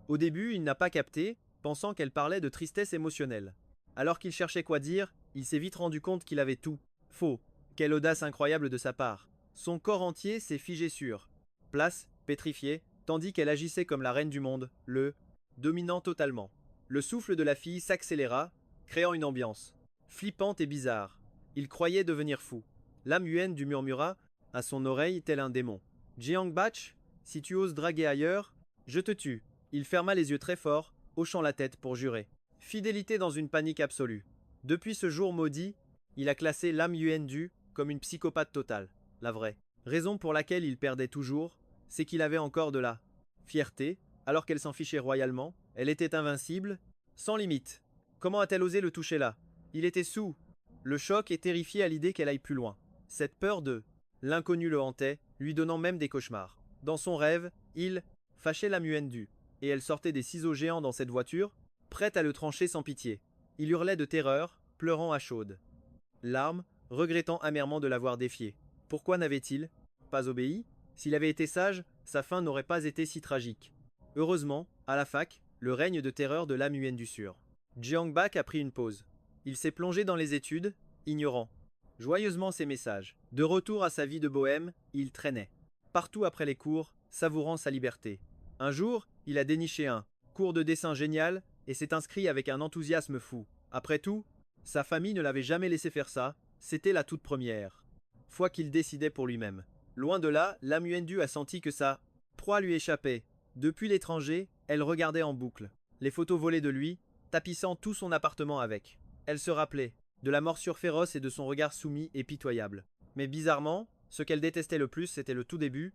Au début, il n'a pas capté, pensant qu'elle parlait de tristesse émotionnelle. Alors qu'il cherchait quoi dire, il s'est vite rendu compte qu'il avait tout faux. Quelle audace incroyable de sa part. Son corps entier s'est figé sur place, pétrifié, tandis qu'elle agissait comme la reine du monde, le dominant totalement. Le souffle de la fille s'accéléra, créant une ambiance flippante et bizarre. Il croyait devenir fou. Lam Huyendu murmura à son oreille tel un démon. Jiang Bach, si tu oses draguer ailleurs, je te tue. Il ferma les yeux très fort, hochant la tête pour jurer. Fidélité dans une panique absolue. Depuis ce jour maudit, il a classé Lam Huyendu comme une psychopathe totale, la vraie. Raison pour laquelle il perdait toujours, c'est qu'il avait encore de la fierté, alors qu'elle s'en fichait royalement. Elle était invincible, sans limite. Comment a-t-elle osé le toucher là? Il était saoul. Le choc est terrifié à l'idée qu'elle aille plus loin. Cette peur de l'inconnu le hantait, lui donnant même des cauchemars. Dans son rêve, il fâchait Lam Huyendu, et elle sortait des ciseaux géants dans cette voiture, prête à le trancher sans pitié. Il hurlait de terreur, pleurant à chaudes larmes, regrettant amèrement de l'avoir défié. Pourquoi n'avait-il pas obéi? S'il avait été sage, sa fin n'aurait pas été si tragique. Heureusement, à la fac, le règne de terreur de Lam Huyendu sur Jiang Bak a pris une pause. Il s'est plongé dans les études, ignorant joyeusement ses messages. De retour à sa vie de bohème, il traînait partout après les cours, savourant sa liberté. Un jour, il a déniché un cours de dessin génial et s'est inscrit avec un enthousiasme fou. Après tout, sa famille ne l'avait jamais laissé faire ça, c'était la toute première fois qu'il décidait pour lui-même. Loin de là, Lam Huyendu a senti que sa proie lui échappait. Depuis l'étranger, elle regardait en boucle les photos volées de lui, tapissant tout son appartement avec. Elle se rappelait de la morsure féroce et de son regard soumis et pitoyable. Mais bizarrement, ce qu'elle détestait le plus, c'était le tout début,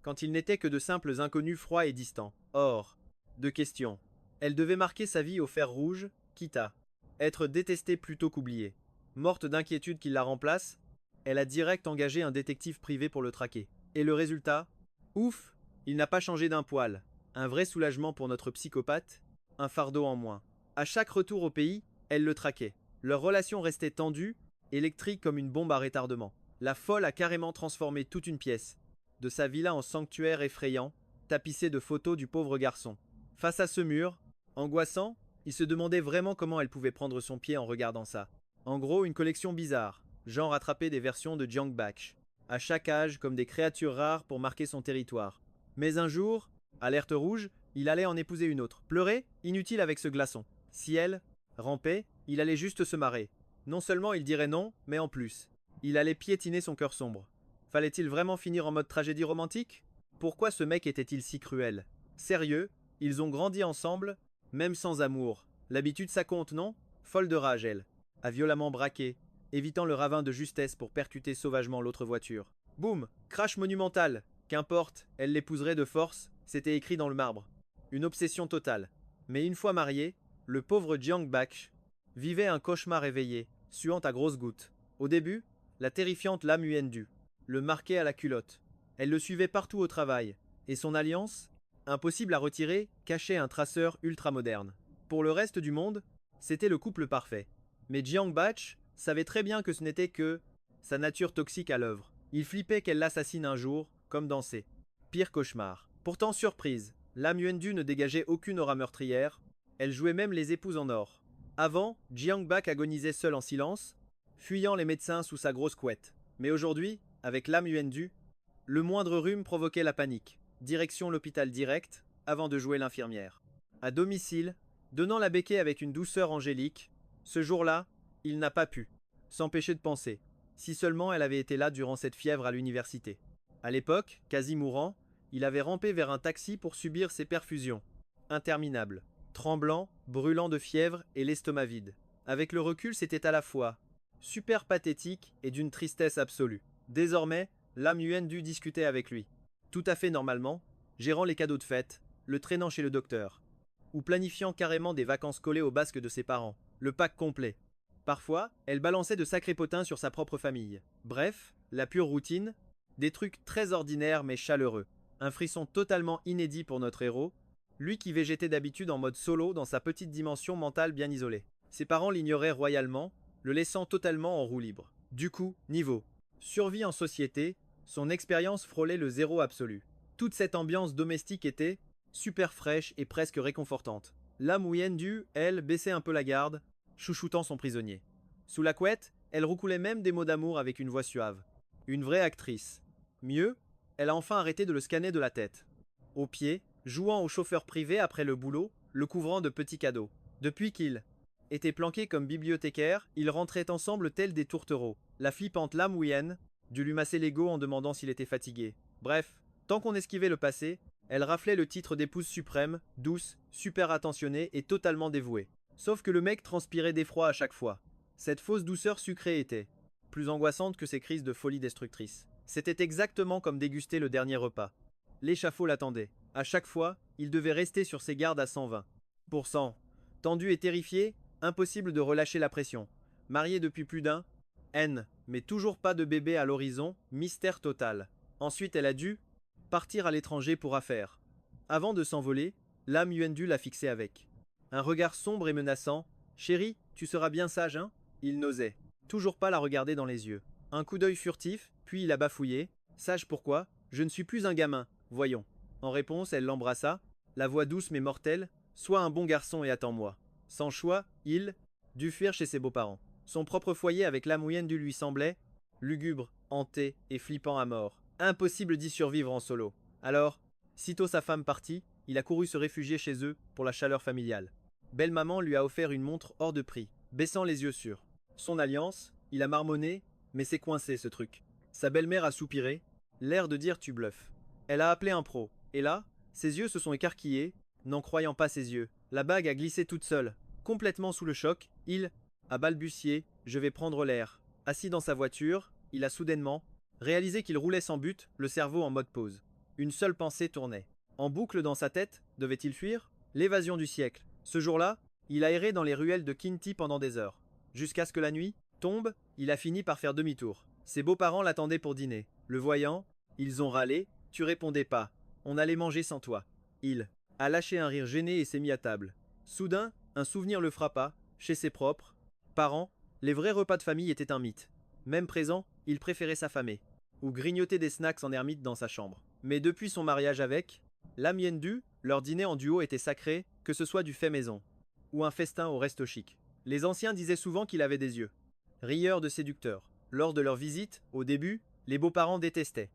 quand ils n'étaient que de simples inconnus froids et distants. Hors de question. Elle devait marquer sa vie au fer rouge, quitte à être détestée plutôt qu'oubliée. Morte d'inquiétude qu'il la remplace, elle a direct engagé un détective privé pour le traquer. Et le résultat? Ouf, il n'a pas changé d'un poil. Un vrai soulagement pour notre psychopathe, un fardeau en moins. À chaque retour au pays, elle le traquait. Leur relation restait tendue, électrique comme une bombe à retardement. La folle a carrément transformé toute une pièce de sa villa en sanctuaire effrayant, tapissé de photos du pauvre garçon. Face à ce mur, angoissant, il se demandait vraiment comment elle pouvait prendre son pied en regardant ça. En gros, une collection bizarre. genre attraper des versions de Jiang Bak, à chaque âge comme des créatures rares pour marquer son territoire. Mais un jour, alerte rouge, il allait en épouser une autre. Pleurer, inutile avec ce glaçon. Si elle rampait, il allait juste se marrer. Non seulement il dirait non, mais en plus, il allait piétiner son cœur sombre. Fallait-il vraiment finir en mode tragédie romantique? Pourquoi ce mec était-il si cruel? Sérieux, ils ont grandi ensemble, même sans amour. L'habitude ça compte, non? Folle de rage, elle a violemment braqué, évitant le ravin de justesse pour percuter sauvagement l'autre voiture. Boum! Crash monumental! Qu'importe, elle l'épouserait de force, c'était écrit dans le marbre. Une obsession totale. Mais une fois marié, le pauvre Jiang Bak vivait un cauchemar éveillé, suant à grosses gouttes. Au début, la terrifiante Lam Yuandu le marquait à la culotte. Elle le suivait partout au travail, et son alliance, impossible à retirer, cachait un traceur ultra moderne. Pour le reste du monde, c'était le couple parfait. Mais Jiang Bak savait très bien que ce n'était que sa nature toxique à l'œuvre. Il flippait qu'elle l'assassine un jour, comme dans ses pires cauchemars. Pourtant, surprise, Lam Yuandu ne dégageait aucune aura meurtrière, elle jouait même les épouses en or. Avant, Jiang Bak agonisait seul en silence, fuyant les médecins sous sa grosse couette. Mais aujourd'hui, avec Lam Yuandu, le moindre rhume provoquait la panique. Direction l'hôpital direct, avant de jouer l'infirmière. À domicile, donnant la béquée avec une douceur angélique, ce jour-là, il n'a pas pu s'empêcher de penser. Si seulement elle avait été là durant cette fièvre à l'université. À l'époque, quasi mourant, il avait rampé vers un taxi pour subir ses perfusions. Interminables. Tremblant, brûlant de fièvre et l'estomac vide. Avec le recul, c'était à la fois super pathétique et d'une tristesse absolue. Désormais, Lam Yuandu discutait avec lui. Tout à fait normalement, gérant les cadeaux de fête, le traînant chez le docteur. Ou planifiant carrément des vacances collées au basque de ses parents. Le pack complet. Parfois, elle balançait de sacrés potins sur sa propre famille. Bref, la pure routine, des trucs très ordinaires mais chaleureux. Un frisson totalement inédit pour notre héros, lui qui végétait d'habitude en mode solo dans sa petite dimension mentale bien isolée. Ses parents l'ignoraient royalement, le laissant totalement en roue libre. Du coup, niveau survie en société, son expérience frôlait le zéro absolu. Toute cette ambiance domestique était super fraîche et presque réconfortante. Lam Yuandu, elle, baissait un peu la garde, chouchoutant son prisonnier. Sous la couette, elle roucoulait même des mots d'amour avec une voix suave. Une vraie actrice. Mieux, elle a enfin arrêté de le scanner de la tête. Au pied, jouant au chauffeur privé après le boulot, le couvrant de petits cadeaux. Depuis qu'il était planqué comme bibliothécaire, ils rentraient ensemble tels des tourtereaux. La flippante Lam Yuan dut lui masser l'ego en demandant s'il était fatigué. Bref, tant qu'on esquivait le passé, elle raflait le titre d'épouse suprême, douce, super attentionnée et totalement dévouée. Sauf que le mec transpirait d'effroi à chaque fois. Cette fausse douceur sucrée était plus angoissante que ses crises de folie destructrice. C'était exactement comme déguster le dernier repas. L'échafaud l'attendait. À chaque fois, il devait rester sur ses gardes à 120%. Tendu et terrifié, impossible de relâcher la pression. Marié depuis plus d'un, haine, mais toujours pas de bébé à l'horizon, mystère total. Ensuite, elle a dû partir à l'étranger pour affaires. Avant de s'envoler, Lam Yuandu l'a fixé avec un regard sombre et menaçant. Chérie, tu seras bien sage, hein? Il n'osait toujours pas la regarder dans les yeux. Un coup d'œil furtif, puis il a bafouillé. Sage pourquoi? Je ne suis plus un gamin, voyons. En réponse, elle l'embrassa, la voix douce mais mortelle. Sois un bon garçon et attends-moi. Sans choix, il dut fuir chez ses beaux-parents. Son propre foyer avec Lam Yuandu lui semblait lugubre, hanté et flippant à mort. Impossible d'y survivre en solo. Alors, sitôt sa femme partie, il a couru se réfugier chez eux pour la chaleur familiale. Belle maman lui a offert une montre hors de prix, baissant les yeux sur son alliance. Il a marmonné, mais c'est coincé ce truc. Sa belle-mère a soupiré, l'air de dire tu bluffes. Elle a appelé un pro, et là, ses yeux se sont écarquillés, n'en croyant pas ses yeux. La bague a glissé toute seule. Complètement sous le choc, il a balbutié, je vais prendre l'air. Assis dans sa voiture, il a soudainement réalisé qu'il roulait sans but, le cerveau en mode pause. Une seule pensée tournait. En boucle dans sa tête, devait-il fuir? L'évasion du siècle. Ce jour-là, il a erré dans les ruelles de Kinti pendant des heures. Jusqu'à ce que la nuit tombe, il a fini par faire demi-tour. Ses beaux-parents l'attendaient pour dîner. Le voyant, ils ont râlé, tu répondais pas. On allait manger sans toi. Il a lâché un rire gêné et s'est mis à table. Soudain, un souvenir le frappa. Chez ses propres parents, les vrais repas de famille étaient un mythe. Même présent, il préférait s'affamer ou grignoter des snacks en ermite dans sa chambre. Mais depuis son mariage avec Lam Yuandu, leur dîner en duo était sacré, que ce soit du fait maison ou un festin au resto chic. Les anciens disaient souvent qu'il avait des yeux rieurs de séducteur. Lors de leur visite, au début, les beaux-parents détestaient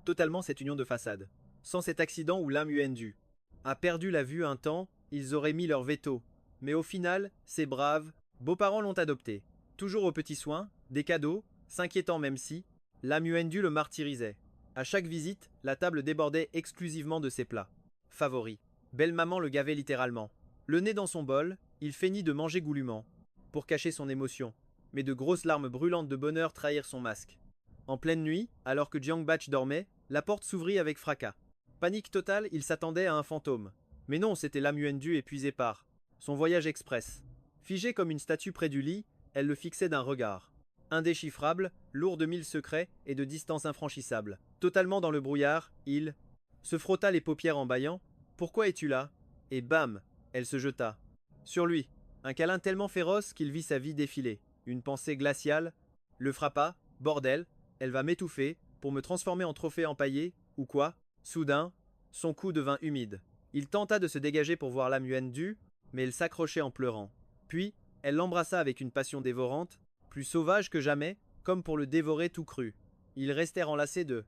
totalement cette union de façade. Sans cet accident où l'âme Yuendu a perdu la vue un temps, ils auraient mis leur veto. Mais au final, ces braves, beaux-parents l'ont adopté. Toujours aux petits soins, des cadeaux, s'inquiétant même si, l'âme Yuendu le martyrisait. À chaque visite, la table débordait exclusivement de ses plats favoris. Belle-maman le gavait littéralement. Le nez dans son bol, il feignit de manger goulûment, pour cacher son émotion. Mais de grosses larmes brûlantes de bonheur trahirent son masque. En pleine nuit, alors que Jiang Bach dormait, la porte s'ouvrit avec fracas. Panique totale, il s'attendait à un fantôme. Mais non, c'était l'âme Yuendu épuisée par son voyage express. Figée comme une statue près du lit, elle le fixait d'un regard indéchiffrable, lourd de mille secrets et de distances infranchissables. Totalement dans le brouillard, il se frotta les paupières en bâillant. Pourquoi es-tu là? Et bam, elle se jeta sur lui. Un câlin tellement féroce qu'il vit sa vie défiler. Une pensée glaciale le frappa. Bordel, elle va m'étouffer pour me transformer en trophée empaillé, ou quoi? Soudain, son cou devint humide. Il tenta de se dégager pour voir l'âme Yuendu, mais elle s'accrochait en pleurant. Puis, elle l'embrassa avec une passion dévorante, plus sauvage que jamais, comme pour le dévorer tout cru. Ils restèrent enlacés de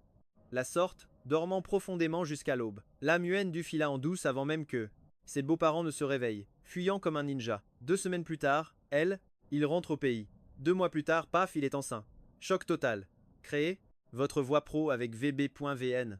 la sorte, dormant profondément jusqu'à l'aube. L'âme Yuendu fila en douce avant même que ses beaux-parents ne se réveillent, fuyant comme un ninja. 2 semaines plus tard, il rentre au pays. 2 mois plus tard, paf, il est enceint. Choc total. Créé votre voix pro avec vb.vn.